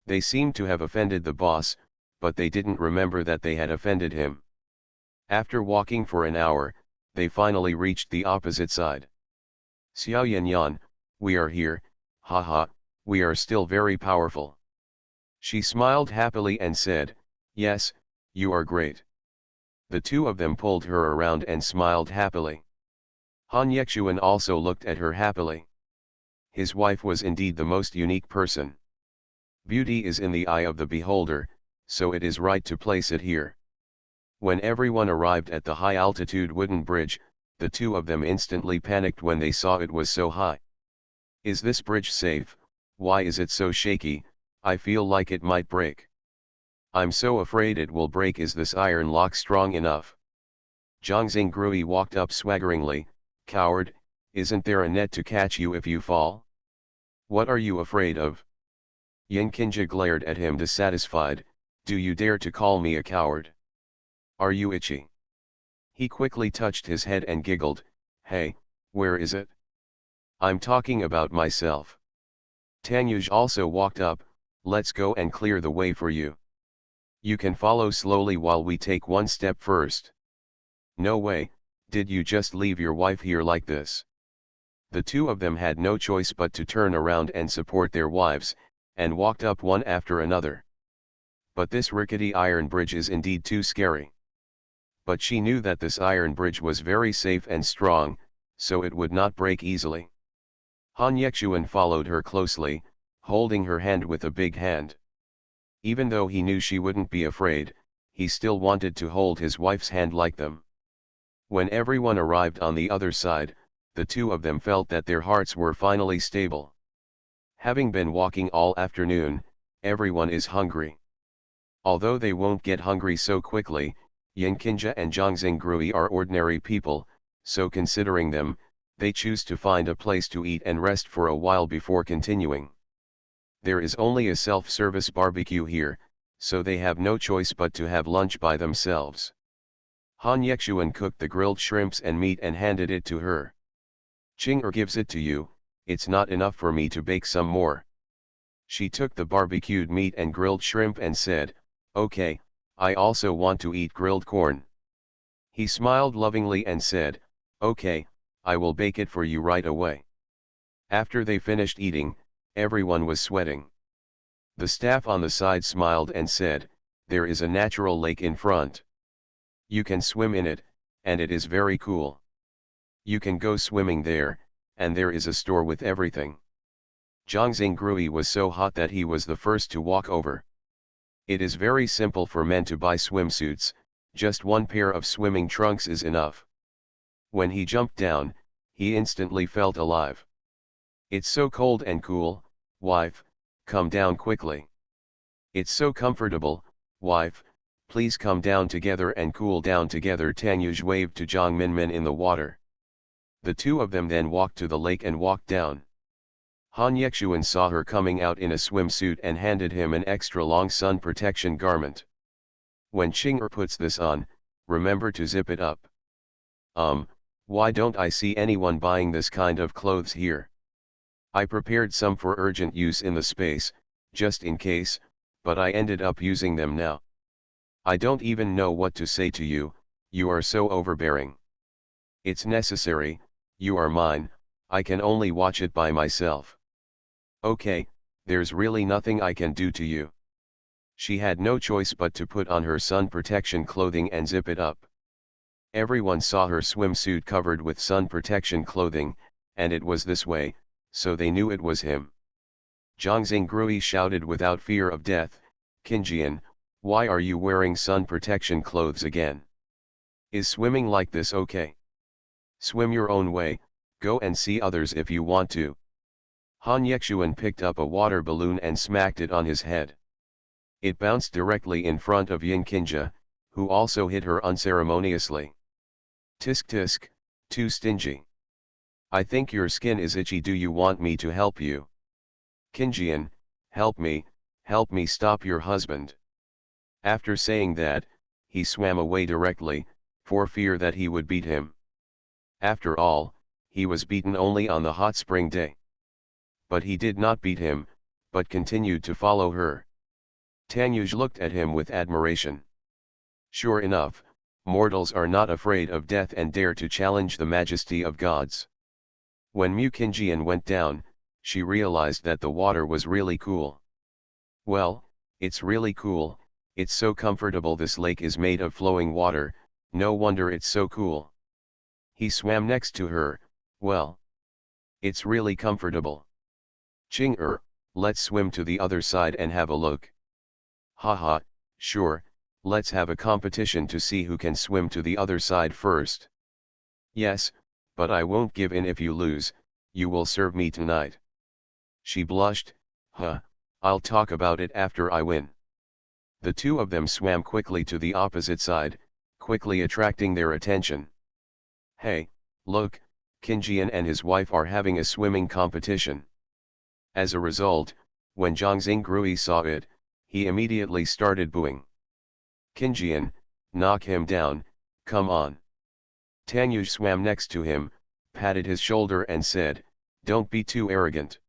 They seemed to have offended the boss, but they didn't remember that they had offended him. After walking for an hour, they finally reached the opposite side. "Xiao Yanyan, we are here, haha, we are still very powerful." She smiled happily and said, "Yes, you are great." The two of them pulled her around and smiled happily. Han Yexuan also looked at her happily. His wife was indeed the most unique person. Beauty is in the eye of the beholder, so it is right to place it here. When everyone arrived at the high-altitude wooden bridge, the two of them instantly panicked when they saw it was so high. "Is this bridge safe? Why is it so shaky? I feel like it might break. I'm so afraid it will break. Is this iron lock strong enough?" Zhang Xingrui walked up swaggeringly. "Coward, isn't there a net to catch you if you fall? What are you afraid of?" Yin Qinja glared at him dissatisfied. "Do you dare to call me a coward? Are you itchy?" He quickly touched his head and giggled. "Hey, where is it? I'm talking about myself." Tanyuj also walked up. "Let's go and clear the way for you. You can follow slowly while we take one step first." "No way, did you just leave your wife here like this?" The two of them had no choice but to turn around and support their wives, and walked up one after another. But this rickety iron bridge is indeed too scary. But she knew that this iron bridge was very safe and strong, so it would not break easily. Han Yexuan followed her closely, holding her hand with a big hand. Even though he knew she wouldn't be afraid, he still wanted to hold his wife's hand like them. When everyone arrived on the other side, the two of them felt that their hearts were finally stable. Having been walking all afternoon, everyone is hungry. Although they won't get hungry so quickly, Yin Qinja and Zhang Xingrui are ordinary people, so considering them, they choose to find a place to eat and rest for a while before continuing. There is only a self-service barbecue here, so they have no choice but to have lunch by themselves. Han Yexuan cooked the grilled shrimps and meat and handed it to her. "Qing'er gives it to you, it's not enough for me to bake some more." She took the barbecued meat and grilled shrimp and said, "Okay, I also want to eat grilled corn." He smiled lovingly and said, "Okay, I will bake it for you right away." After they finished eating, everyone was sweating. The staff on the side smiled and said, "There is a natural lake in front. You can swim in it, and it is very cool. You can go swimming there, and there is a store with everything." Zhang Xingrui was so hot that he was the first to walk over. It is very simple for men to buy swimsuits, just one pair of swimming trunks is enough. When he jumped down, he instantly felt alive. "It's so cold and cool, wife, come down quickly. It's so comfortable, wife, please come down together and cool down together." Tanyuj waved to Zhang Minmin in the water. The two of them then walked to the lake and walked down. Han Yexuan saw her coming out in a swimsuit and handed him an extra long sun protection garment. "When Qing'er puts this on, remember to zip it up." Why don't I see anyone buying this kind of clothes here? I prepared some for urgent use in the space, just in case, but I ended up using them now. I don't even know what to say to you, you are so overbearing. It's necessary, you are mine, I can only watch it by myself. Okay, there's really nothing I can do to you. She had no choice but to put on her sun protection clothing and zip it up. Everyone saw her swimsuit covered with sun protection clothing, and it was this way, so they knew it was him. Zhang Xingrui shouted without fear of death, "Qinjian, why are you wearing sun protection clothes again? Is swimming like this okay? Swim your own way, go and see others if you want to." Han Yexuan picked up a water balloon and smacked it on his head. It bounced directly in front of Yin Qinja, who also hit her unceremoniously. "Tisk tisk, too stingy. I think your skin is itchy. Do you want me to help you? Qinjian, help me stop your husband." After saying that, he swam away directly, for fear that he would beat him. After all, he was beaten only on the hot spring day. But he did not beat him, but continued to follow her. Tanyuj looked at him with admiration. Sure enough, mortals are not afraid of death and dare to challenge the majesty of gods. When Mu Qinjian went down, she realized that the water was really cool. "Well, It's really cool, it's so comfortable. This lake is made of flowing water, no wonder it's so cool. He swam next to her. Well, it's really comfortable. Ching let's swim to the other side and have a look. Haha, sure, let's have a competition to see who can swim to the other side first. Yes, but I won't give in if you lose, you will serve me tonight. She blushed. I'll talk about it after I win. The two of them swam quickly to the opposite side, quickly attracting their attention. Hey, look, Kinjian and his wife are having a swimming competition. As a result, when Zhang Xingrui saw it, he immediately started booing. Kinjian, knock him down, come on. Tanyuj swam next to him, patted his shoulder and said, don't be too arrogant.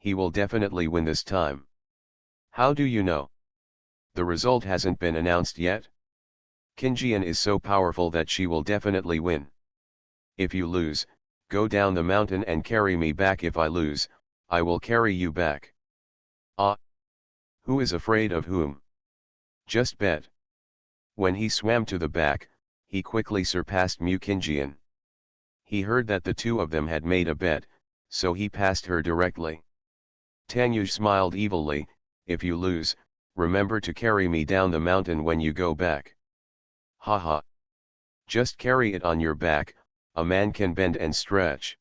He will definitely win this time. How do you know? The result hasn't been announced yet. Kinjian is so powerful that she will definitely win. If you lose, go down the mountain and carry me back. If I lose, I will carry you back. Ah! Who is afraid of whom? Just bet. When he swam to the back, he quickly surpassed Mu Kinjian. He heard that the two of them had made a bet, so he passed her directly. Tanyuj smiled evilly, if you lose, remember to carry me down the mountain when you go back. Haha. Just carry it on your back, a man can bend and stretch.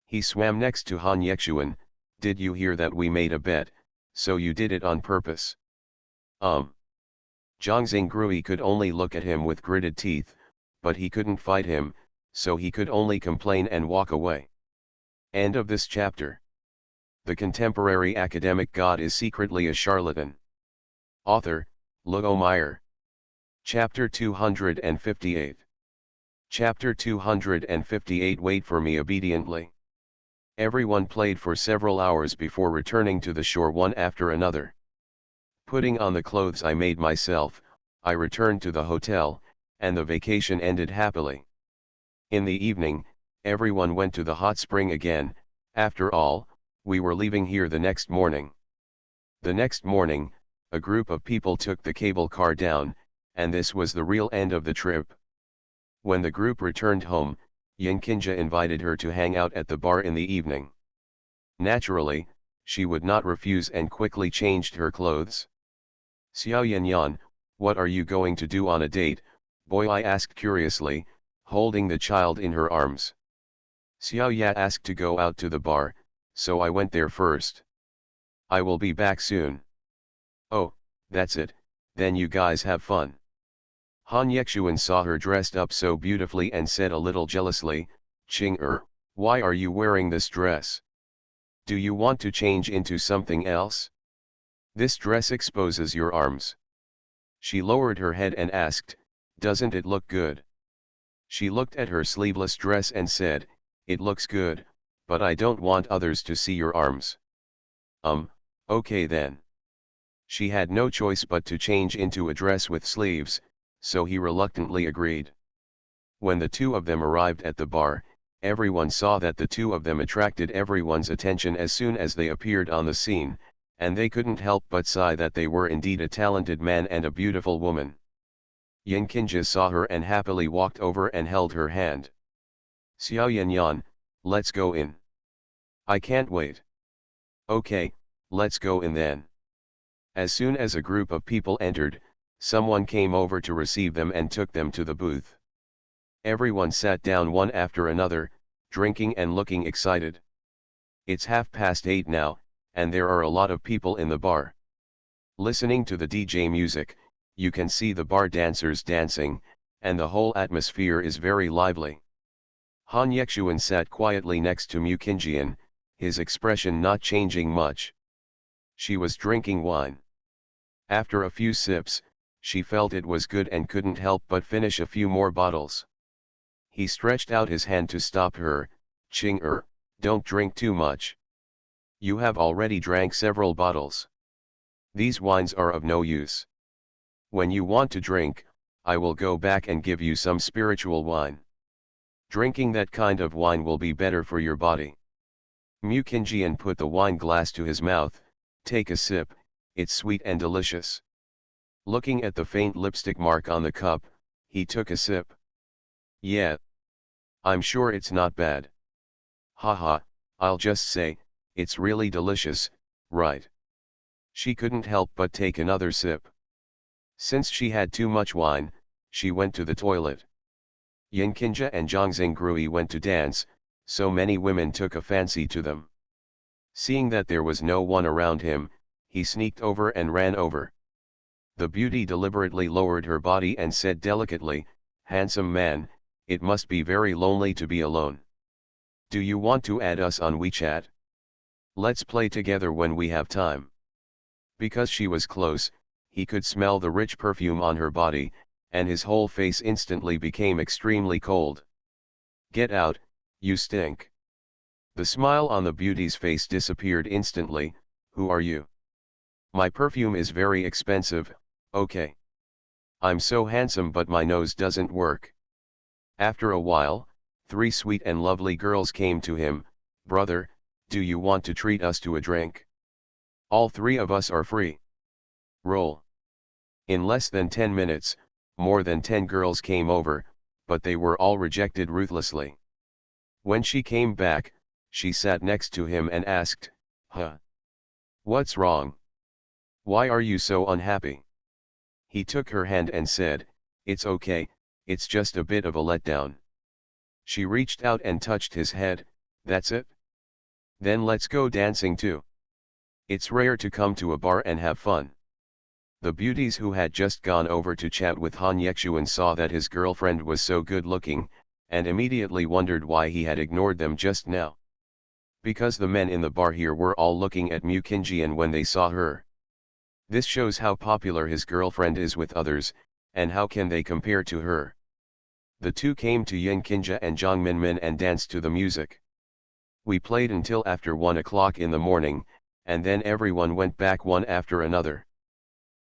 He swam next to Han Yexuan. Did you hear that we made a bet, so you did it on purpose? Zhang Xingrui could only look at him with gritted teeth, but he couldn't fight him, so he could only complain and walk away. End of this chapter. The contemporary academic god is secretly a charlatan. Author, Luo Meyer. Chapter 258. Chapter 258. Wait for me obediently. Everyone played for several hours before returning to the shore one after another. Putting on the clothes I made myself, I returned to the hotel, and the vacation ended happily. In the evening, everyone went to the hot spring again. After all, we were leaving here the next morning. The next morning, a group of people took the cable car down, and this was the real end of the trip. When the group returned home, Yankinja invited her to hang out at the bar in the evening. Naturally, she would not refuse and quickly changed her clothes. Xiao Yanyan, what are you going to do on a date? Boy asked curiously, holding the child in her arms. Xiao Ya asked to go out to the bar, so I went there first. I will be back soon. Oh, that's it, then you guys have fun. Han Yexuan saw her dressed up so beautifully and said a little jealously, Ching why are you wearing this dress? Do you want to change into something else? This dress exposes your arms. She lowered her head and asked, doesn't it look good? She looked at her sleeveless dress and said, it looks good, but I don't want others to see your arms. Okay then. She had no choice but to change into a dress with sleeves, so he reluctantly agreed. When the two of them arrived at the bar, everyone saw that the two of them attracted everyone's attention as soon as they appeared on the scene, and they couldn't help but sigh that they were indeed a talented man and a beautiful woman. Yankinja saw her and happily walked over and held her hand. Xiao Yanyan, let's go in. I can't wait. Okay, let's go in then. As soon as a group of people entered, someone came over to receive them and took them to the booth. Everyone sat down one after another, drinking and looking excited. It's 8:30 now, and there are a lot of people in the bar. Listening to the DJ music, you can see the bar dancers dancing, and the whole atmosphere is very lively. Han Yexuan sat quietly next to Mu Kinjian, his expression not changing much. She was drinking wine. After a few sips, she felt it was good and couldn't help but finish a few more bottles. He stretched out his hand to stop her. Ching don't drink too much. You have already drank several bottles. These wines are of no use. When you want to drink, I will go back and give you some spiritual wine. Drinking that kind of wine will be better for your body. Mu Kinjian put the wine glass to his mouth, take a sip, it's sweet and delicious. Looking at the faint lipstick mark on the cup, he took a sip. Yeah. I'm sure it's not bad. Haha, I'll just say, it's really delicious, right? She couldn't help but take another sip. Since she had too much wine, she went to the toilet. Yinkinja and Zhangzhengrui went to dance, so many women took a fancy to them. Seeing that there was no one around him, he sneaked over and ran over. The beauty deliberately lowered her body and said delicately, "Handsome man, it must be very lonely to be alone. Do you want to add us on WeChat? Let's play together when we have time." Because she was close, he could smell the rich perfume on her body, and his whole face instantly became extremely cold. "Get out, you stink." The smile on the beauty's face disappeared instantly. "Who are you?" "My perfume is very expensive, okay. I'm so handsome but my nose doesn't work." After a while, 3 sweet and lovely girls came to him. "Brother, do you want to treat us to a drink? All 3 of us are free. Roll." In less than 10 minutes, more than 10 girls came over, but they were all rejected ruthlessly. When she came back, she sat next to him and asked, "Huh? What's wrong? Why are you so unhappy?" He took her hand and said, "It's okay, it's just a bit of a letdown." She reached out and touched his head. "That's it? Then let's go dancing too. It's rare to come to a bar and have fun." The beauties who had just gone over to chat with Han Yexuan saw that his girlfriend was so good looking, and immediately wondered why he had ignored them just now. Because the men in the bar here were all looking at Mu Qingjian when they saw her. This shows how popular his girlfriend is with others, and how can they compare to her. The two came to Yin Qingja and Zhang Minmin and danced to the music. We played until after 1 o'clock in the morning, and then everyone went back one after another.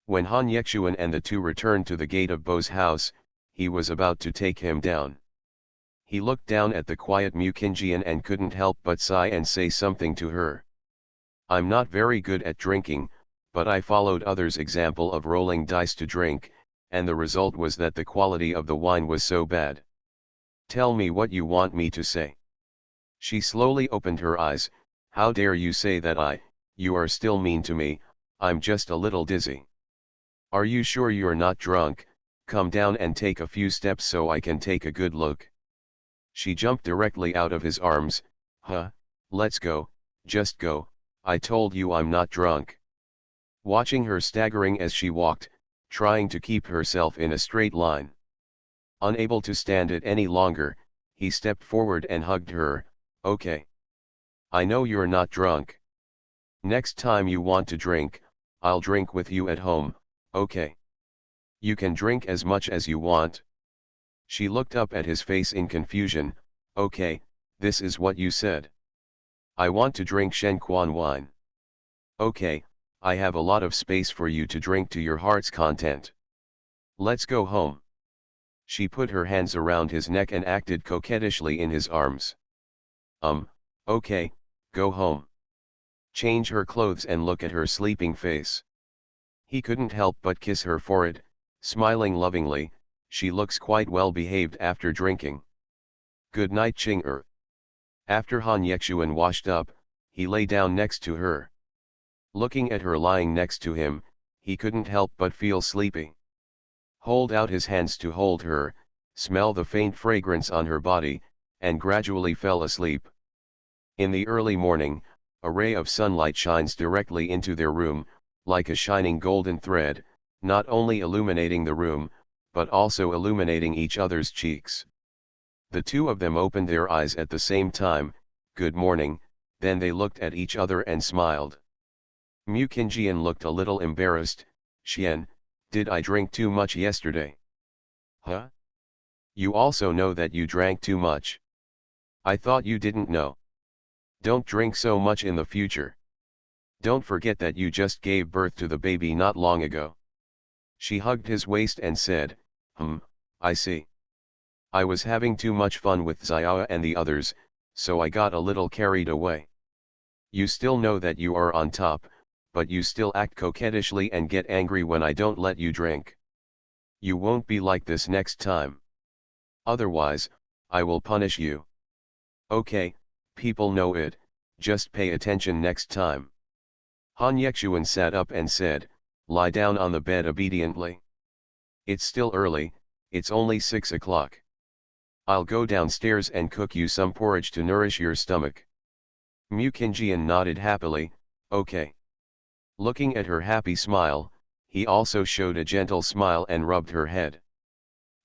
When Han Yexuan and the two returned to the gate of Bo's house, he was about to take him down. He looked down at the quiet Mu Qingjian and couldn't help but sigh and say something to her. "I'm not very good at drinking, but I followed others' example of rolling dice to drink, and the result was that the quality of the wine was so bad. Tell me what you want me to say." She slowly opened her eyes. "How dare you say that you are still mean to me, I'm just a little dizzy." "Are you sure you're not drunk? Come down and take a few steps so I can take a good look." She jumped directly out of his arms. "Huh, let's go, just go, I told you I'm not drunk." Watching her staggering as she walked, trying to keep herself in a straight line. Unable to stand it any longer, he stepped forward and hugged her. "Okay. I know you're not drunk. Next time you want to drink, I'll drink with you at home, okay? You can drink as much as you want." She looked up at his face in confusion. "Okay, this is what you said." "I want to drink Shenquan wine." "Okay, I have a lot of space for you to drink to your heart's content. Let's go home." She put her hands around his neck and acted coquettishly in his arms. Okay, go home. Change her clothes and look at her sleeping face." He couldn't help but kiss her forehead, smiling lovingly. "She looks quite well behaved after drinking. Good night, Ching-er." After Han Yexuan washed up, he lay down next to her. Looking at her lying next to him, he couldn't help but feel sleepy. Hold out his hands to hold her, smell the faint fragrance on her body, and gradually fell asleep. In the early morning, a ray of sunlight shines directly into their room, like a shining golden thread, not only illuminating the room, but also illuminating each other's cheeks. The two of them opened their eyes at the same time. "Good morning," then they looked at each other and smiled. Mu Qingjian looked a little embarrassed. "Xian, did I drink too much yesterday?" "Huh? You also know that you drank too much. I thought you didn't know. Don't drink so much in the future. Don't forget that you just gave birth to the baby not long ago." She hugged his waist and said, I see. I was having too much fun with Xiao and the others, so I got a little carried away. You still know that you are on top, but you still act coquettishly and get angry when I don't let you drink. You won't be like this next time. Otherwise, I will punish you. Okay, people know it, just pay attention next time. Han Yexuan sat up and said, lie down on the bed obediently. It's still early, it's only 6 o'clock. I'll go downstairs and cook you some porridge to nourish your stomach. Mu Qingjian nodded happily, okay. Looking at her happy smile, he also showed a gentle smile and rubbed her head.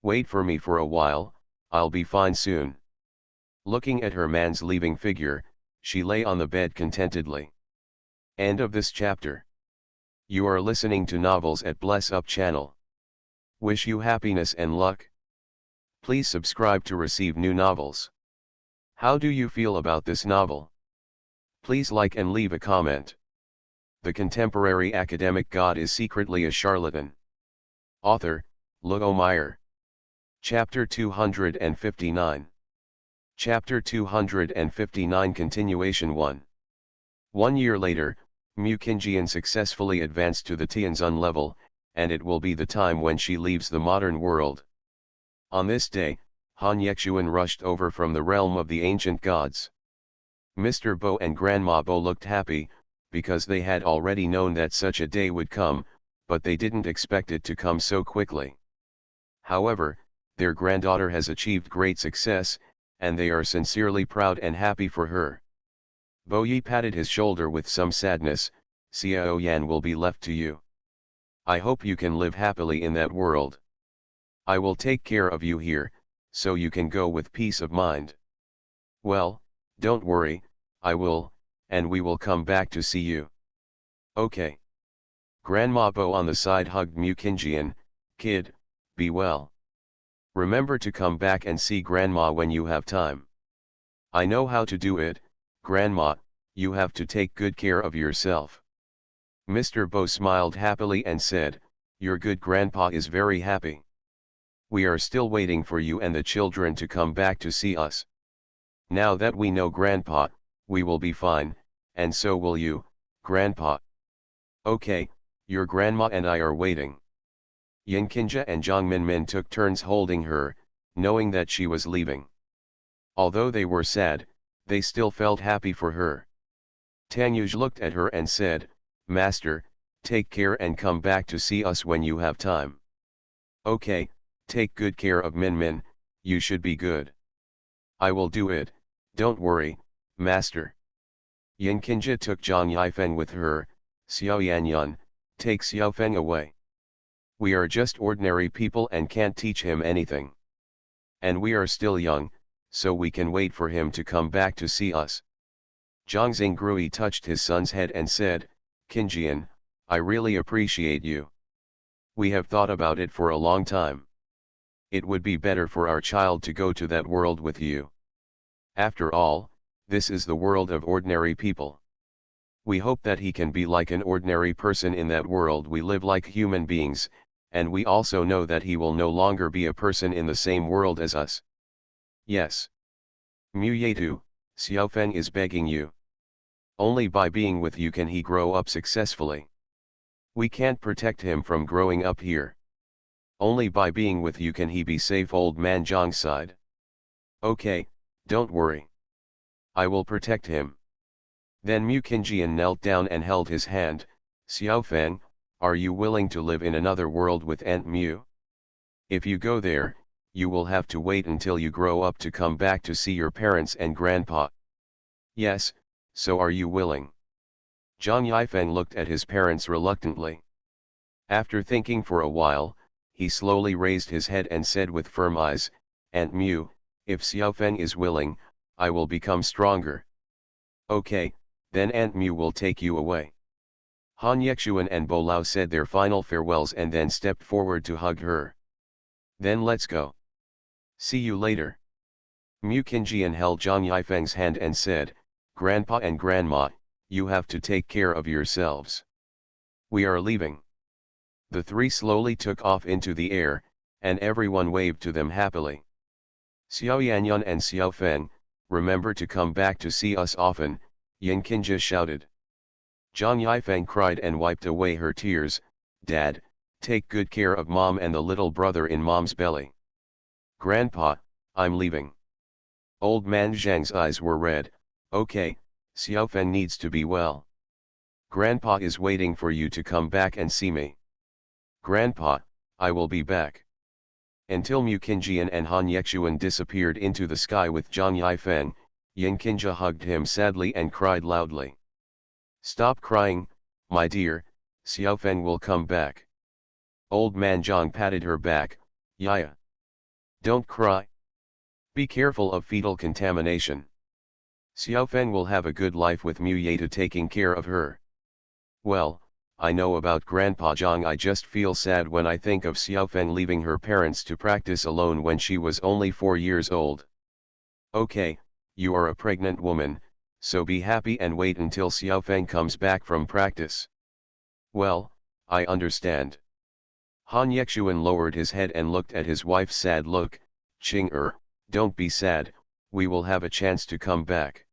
Wait for me for a while, I'll be fine soon. Looking at her man's leaving figure, she lay on the bed contentedly. End of this chapter. You are listening to Novels at Bless Up channel. Wish you happiness and luck. Please subscribe to receive new novels. How do you feel about this novel? Please like and leave a comment. The contemporary academic god is secretly a charlatan. Author, Luo Meyer. Chapter 259. Chapter 259 Continuation 1. 1 year later, Mu Qingjian successfully advanced to the Tianzun level, and it will be the time when she leaves the modern world. On this day, Han Yexuan rushed over from the realm of the ancient gods. Mr. Bo and Grandma Bo looked happy, because they had already known that such a day would come, but they didn't expect it to come so quickly. However, their granddaughter has achieved great success, and they are sincerely proud and happy for her. Bo Yi patted his shoulder with some sadness, Xiao Yan will be left to you. I hope you can live happily in that world. I will take care of you here, so you can go with peace of mind. Well, don't worry, I will, and we will come back to see you. Okay. Grandma Bo on the side hugged Mu Qingjian, kid, be well. Remember to come back and see Grandma when you have time. I know how to do it, Grandma, you have to take good care of yourself. Mr. Bo smiled happily and said, your good grandpa is very happy. We are still waiting for you and the children to come back to see us. Now that we know Grandpa, we will be fine, and so will you, Grandpa. Okay, your grandma and I are waiting. Yin Qingja and Zhang Minmin took turns holding her, knowing that she was leaving. Although they were sad, they still felt happy for her. Tang Yuj looked at her and said, Master, take care and come back to see us when you have time. Okay, take good care of Minmin, you should be good. I will do it, don't worry, Master. Yin Qingja took Zhang Yifeng with her, Xiao Yanyun, take Xiao Feng away. We are just ordinary people and can't teach him anything. And we are still young, so we can wait for him to come back to see us. Zhang Xinggrui touched his son's head and said, Qingjian, I really appreciate you. We have thought about it for a long time. It would be better for our child to go to that world with you. After all, this is the world of ordinary people. We hope that he can be like an ordinary person in that world. We live like human beings, and we also know that he will no longer be a person in the same world as us. Yes. Mu Yetu, Xiaofeng is begging you. Only by being with you can he grow up successfully. We can't protect him from growing up here. Only by being with you can he be safe. Old man Zhang sighed. Okay, don't worry. I will protect him. Then Mu Qingjian knelt down and held his hand. Xiaofeng, are you willing to live in another world with Aunt Mu? If you go there, you will have to wait until you grow up to come back to see your parents and grandpa. Yes, so are you willing? Zhang Yifeng looked at his parents reluctantly. After thinking for a while, he slowly raised his head and said with firm eyes, Aunt Mu, if Xiaofeng is willing, I will become stronger. Okay, then Aunt Mu will take you away. Han Yexuan and Bo Lao said their final farewells and then stepped forward to hug her. Then let's go. See you later. Mu Qingjian held Zhang Yifeng's hand and said, Grandpa and Grandma, you have to take care of yourselves. We are leaving. The three slowly took off into the air, and everyone waved to them happily. Xiao Yanyun and Xiao Feng, remember to come back to see us often, Yin Qingja shouted. Zhang Yifeng cried and wiped away her tears. Dad, take good care of Mom and the little brother in Mom's belly. Grandpa, I'm leaving. Old man Zhang's eyes were red. Okay, Xiaofeng needs to be well. Grandpa is waiting for you to come back and see me. Grandpa, I will be back. Until Mu Qingjian and Han Yexuan disappeared into the sky with Zhang Yifeng, Yin Qinjia hugged him sadly and cried loudly. Stop crying, my dear, Xiaofeng will come back. Old man Zhang patted her back. Yaya. Don't cry. Be careful of fetal contamination. Xiaofeng will have a good life with Mu Yeta taking care of her. Well, I know about Grandpa Zhang. I just feel sad when I think of Xiaofeng leaving her parents to practice alone when she was only 4 years old. Okay, you are a pregnant woman, so be happy and wait until Xiaofeng comes back from practice. Well, I understand. Han Yexuan lowered his head and looked at his wife's sad look. Qing don't be sad, we will have a chance to come back.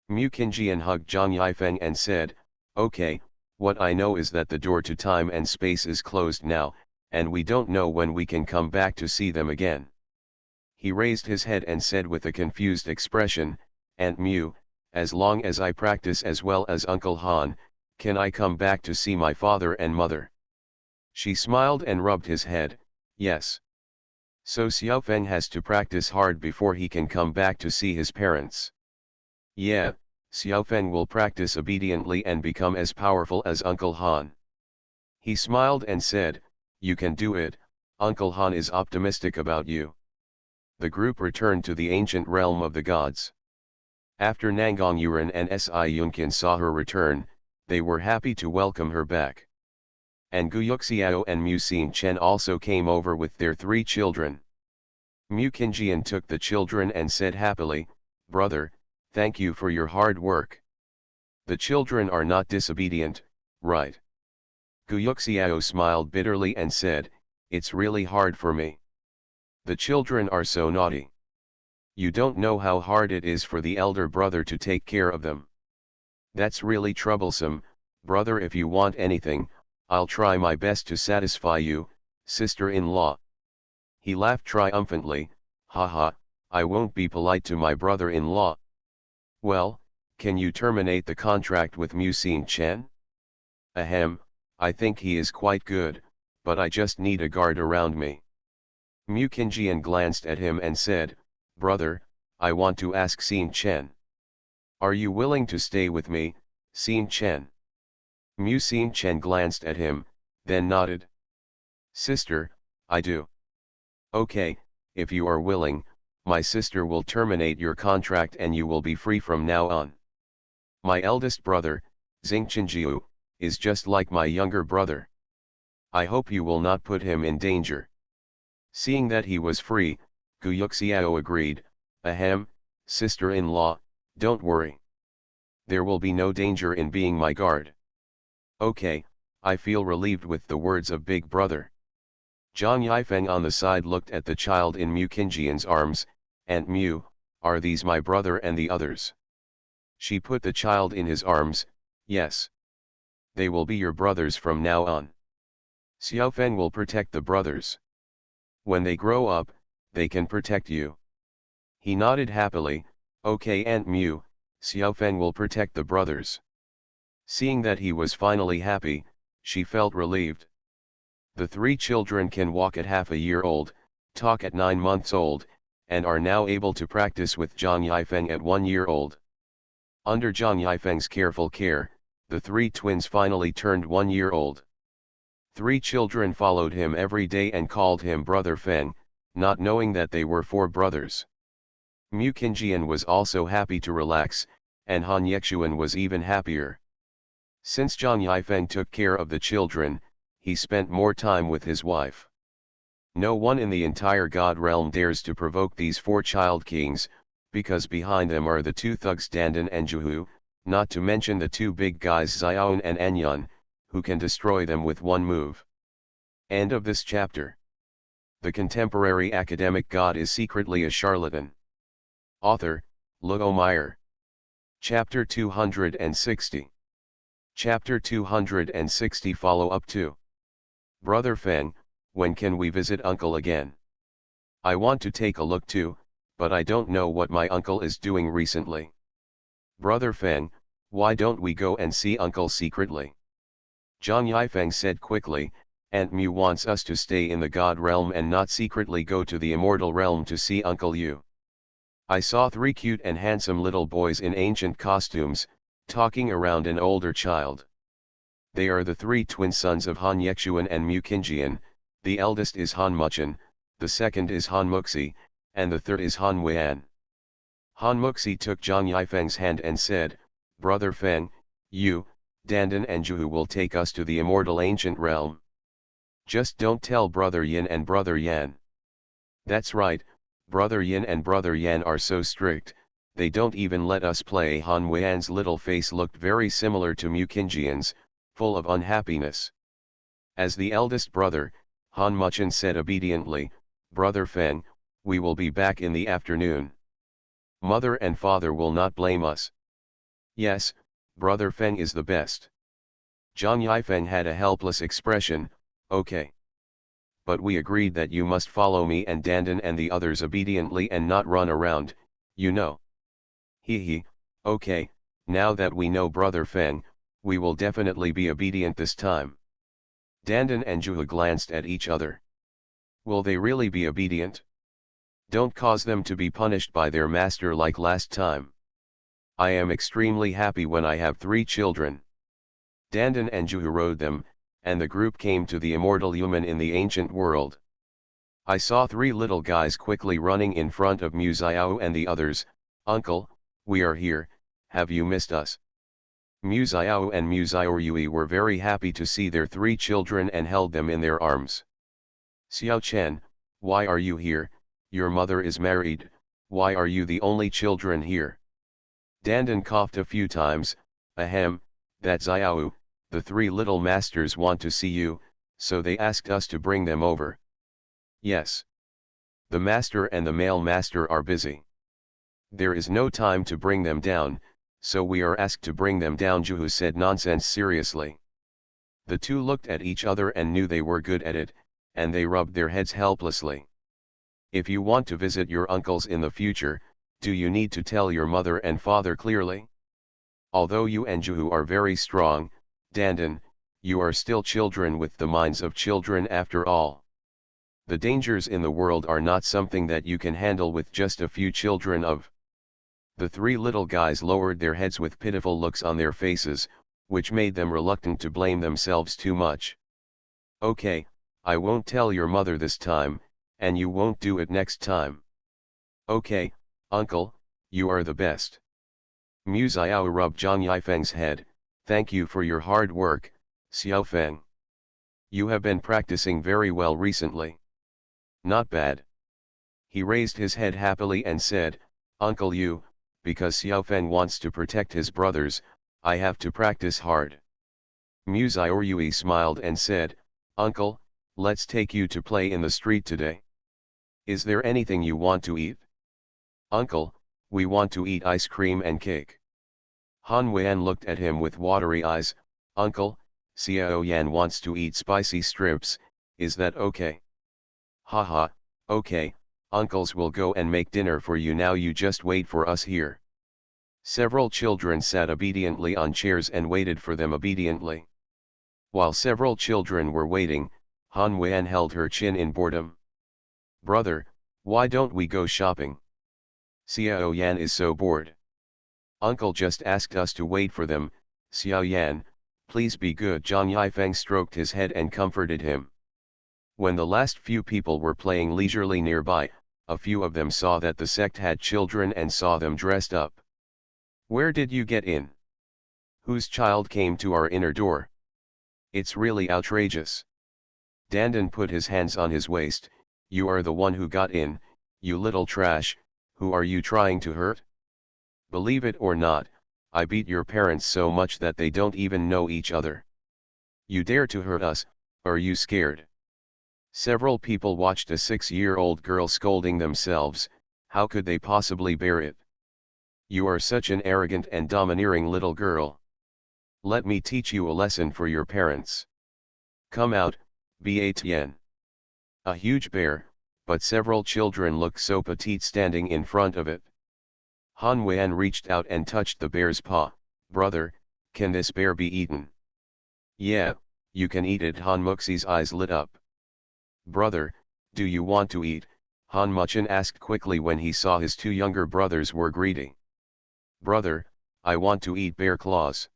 Mu Qingjian hugged Zhang Yifeng and said, okay, what I know is that the door to time and space is closed now, and we don't know when we can come back to see them again. He raised his head and said with a confused expression, Aunt Mu, as long as I practice as well as Uncle Han, can I come back to see my father and mother? She smiled and rubbed his head. Yes. So Xiaofeng has to practice hard before he can come back to see his parents. Yeah, Xiaofeng will practice obediently and become as powerful as Uncle Han. He smiled and said, you can do it, Uncle Han is optimistic about you. The group returned to the ancient realm of the gods. After Nangang Yuran and Si Yunqian saw her return, they were happy to welcome her back. And Guyuxiao and Mu Xingchen also came over with their 3 children. Mu Qingjian took the children and said happily, brother, thank you for your hard work. The children are not disobedient, right? Guyuxiao smiled bitterly and said, it's really hard for me. The children are so naughty. You don't know how hard it is for the elder brother to take care of them. That's really troublesome, brother. If you want anything, I'll try my best to satisfy you, sister-in-law. He laughed triumphantly, haha, I won't be polite to my brother-in-law. Well, can you terminate the contract with Mu Xingchen? Ahem, I think he is quite good, but I just need a guard around me. Mu Qingjian glanced at him and said, brother, I want to ask Xingchen. Are you willing to stay with me, Xingchen? Mu Xingchen glanced at him, then nodded. Sister, I do. Okay, if you are willing, my sister will terminate your contract and you will be free from now on. My eldest brother, Xingqianjiu, is just like my younger brother. I hope you will not put him in danger. Seeing that he was free, Guyuxiao agreed, ahem, sister-in-law, don't worry. There will be no danger in being my guard. Okay, I feel relieved with the words of big brother. Zhang Yifeng on the side looked at the child in Mu Qingjian's arms, Aunt Mu, are these my brother and the others? She put the child in his arms, yes. They will be your brothers from now on. Xiaofeng will protect the brothers. When they grow up, they can protect you. He nodded happily, okay Aunt Mu, Xiaofeng will protect the brothers. Seeing that he was finally happy, she felt relieved. The 3 children can walk at half a year old, talk at 9 months old, and are now able to practice with Zhang Yifeng at 1 year old. Under Zhang Yifeng's careful care, the 3 twins finally turned 1 year old. 3 children followed him every day and called him Brother Feng, not knowing that they were 4 brothers. Mu Qingjian was also happy to relax, and Han Yexuan was even happier. Since Zhang Yifeng took care of the children, he spent more time with his wife. No one in the entire God realm dares to provoke these 4 child kings, because behind them are the 2 thugs Dandan and Juhu, not to mention the 2 big guys Xiaoan and Anyun, who can destroy them with one move. End of this chapter. The contemporary academic god is secretly a charlatan. Author, Luo Meyer. Chapter 260. Chapter 260 Follow-up 2. Brother Feng, when can we visit uncle again? I want to take a look too, but I don't know what my uncle is doing recently. Brother Feng, why don't we go and see uncle secretly? Zhang Yifeng said quickly, Aunt Mu wants us to stay in the God realm and not secretly go to the immortal realm to see Uncle Yu. I saw 3 cute and handsome little boys in ancient costumes, talking around an older child. They are the 3 twin sons of Han Yexuan and Mu Qingjian. The eldest is Han Muchen, the second is Han Muxi, and the third is Han Weian. Han Muxi took Zhang Yifeng's hand and said, Brother Feng, you, Dandan and Zhu will take us to the immortal ancient realm. Just don't tell Brother Yin and Brother Yan. That's right, Brother Yin and Brother Yan are so strict, they don't even let us play. Han Weian's little face looked very similar to Mu Qingjian's, full of unhappiness. As the eldest brother, Han Muchen said obediently, Brother Feng, we will be back in the afternoon. Mother and father will not blame us. Yes, Brother Feng is the best. Zhang Yifeng had a helpless expression, okay. But we agreed that you must follow me and Dandan and the others obediently and not run around, you know. Hee, okay, now that we know Brother Feng, we will definitely be obedient this time. Dandan and Zhu glanced at each other. Will they really be obedient? Don't cause them to be punished by their master like last time. I am extremely happy when I have 3 children. Dandan and Zhu rode them, and the group came to the immortal human in the ancient world. I saw 3 little guys quickly running in front of Mu Xiao and the others. Uncle, we are here, have you missed us? Mu Xiao and Mu Xiaoyui were very happy to see their 3 children and held them in their arms. Xiao Chen, why are you here? Your mother is married, why are you the only children here? Dandan coughed a few times, ahem, that Xiao, the 3 little masters want to see you, so they asked us to bring them over. Yes. The master and the male master are busy. There is no time to bring them down, so we are asked to bring them down. Zhu said nonsense seriously. The 2 looked at each other and knew they were good at it, and they rubbed their heads helplessly. If you want to visit your uncles in the future, do you need to tell your mother and father clearly? Although you and Zhu are very strong, Dandan, you are still children with the minds of children after all. The dangers in the world are not something that you can handle with just a few children of. The 3 little guys lowered their heads with pitiful looks on their faces, which made them reluctant to blame themselves too much. Okay, I won't tell your mother this time, and you won't do it next time. Okay, uncle, you are the best. Mu Xiao rubbed Zhang Yifeng's head, thank you for your hard work, Xiao Feng. You have been practicing very well recently. Not bad. He raised his head happily and said, Uncle Yu, because Xiao Feng wants to protect his brothers, I have to practice hard. Mu Xiaoyui smiled and said, Uncle, let's take you to play in the street today. Is there anything you want to eat? Uncle, we want to eat ice cream and cake. Han Weian looked at him with watery eyes, Uncle, Xiao Yan wants to eat spicy strips, is that okay? Haha, okay, uncles will go and make dinner for you now, you just wait for us here. Several children sat obediently on chairs and waited for them obediently. While several children were waiting, Han Weian held her chin in boredom. Brother, why don't we go shopping? Xiao Yan is so bored. Uncle just asked us to wait for them, Xiao Yan, please be good. Zhang Yifeng stroked his head and comforted him. When the last few people were playing leisurely nearby, a few of them saw that the sect had children and saw them dressed up. Where did you get in? Whose child came to our inner door? It's really outrageous. Dandan put his hands on his waist, you are the one who got in, you little trash, who are you trying to hurt? Believe it or not, I beat your parents so much that they don't even know each other. You dare to hurt us, are you scared? Several people watched a 6-year-old girl scolding themselves, how could they possibly bear it? You are such an arrogant and domineering little girl. Let me teach you a lesson for your parents. Come out, Batien. A huge bear, but several children looked so petite standing in front of it. Han Wen reached out and touched the bear's paw. Brother, can this bear be eaten? Yeah, you can eat it. Han Muxi's eyes lit up. Brother, do you want to eat? Han Muchen asked quickly when he saw his two younger brothers were greedy. Brother, I want to eat bear claws.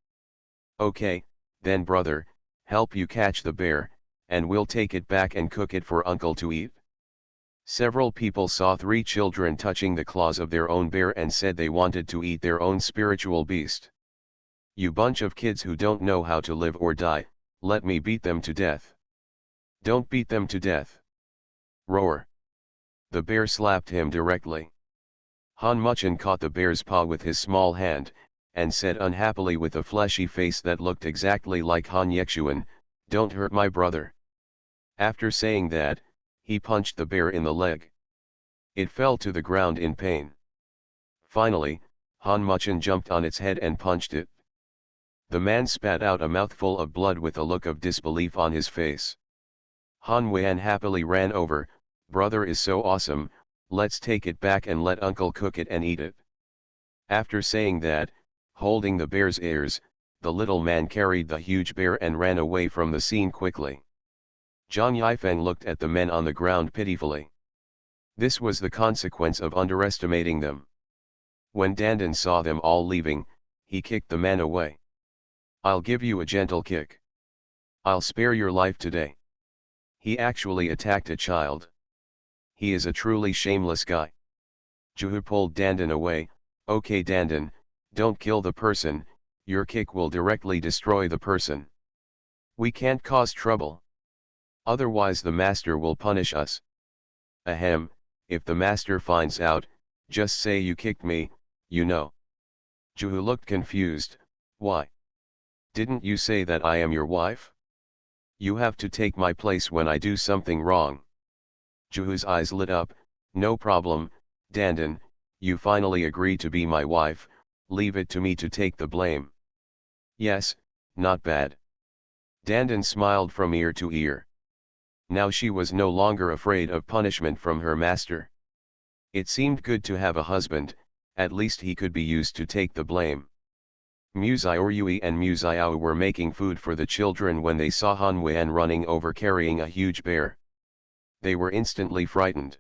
Okay, then brother, help you catch the bear, and we'll take it back and cook it for uncle to eat. Several people saw three children touching the claws of their own bear and said they wanted to eat their own spiritual beast. You bunch of kids who don't know how to live or die, let me beat them to death. Don't beat them to death. Roar. The bear slapped him directly. Han Muchen caught the bear's paw with his small hand, and said unhappily with a fleshy face that looked exactly like Han Yexuan, "Don't hurt my brother." After saying that, he punched the bear in the leg. It fell to the ground in pain. Finally, Han Muchen jumped on its head and punched it. The man spat out a mouthful of blood with a look of disbelief on his face. Han Wen happily ran over. Brother is so awesome, let's take it back and let uncle cook it and eat it. After saying that, holding the bear's ears, the little man carried the huge bear and ran away from the scene quickly. Zhang Yifeng looked at the men on the ground pitifully. This was the consequence of underestimating them. When Dandan saw them all leaving, he kicked the man away. I'll give you a gentle kick. I'll spare your life today. He actually attacked a child. He is a truly shameless guy. Juhu pulled Dandan away. Okay Dandan, don't kill the person, your kick will directly destroy the person. We can't cause trouble. Otherwise the master will punish us. Ahem, if the master finds out, just say you kicked me, you know. Juhu looked confused. Why? Didn't you say that I am your wife? You have to take my place when I do something wrong. Juhu's eyes lit up. No problem, Dandan, you finally agreed to be my wife, leave it to me to take the blame. Yes, not bad. Dandan smiled from ear to ear. Now she was no longer afraid of punishment from her master. It seemed good to have a husband, at least he could be used to take the blame. Muziorui and Muziao were making food for the children when they saw Han Wen running over carrying a huge bear. They were instantly frightened.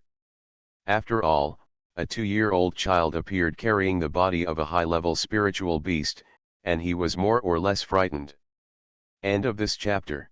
After all, a 2-year-old child appeared carrying the body of a high-level spiritual beast, and he was more or less frightened. End of this chapter.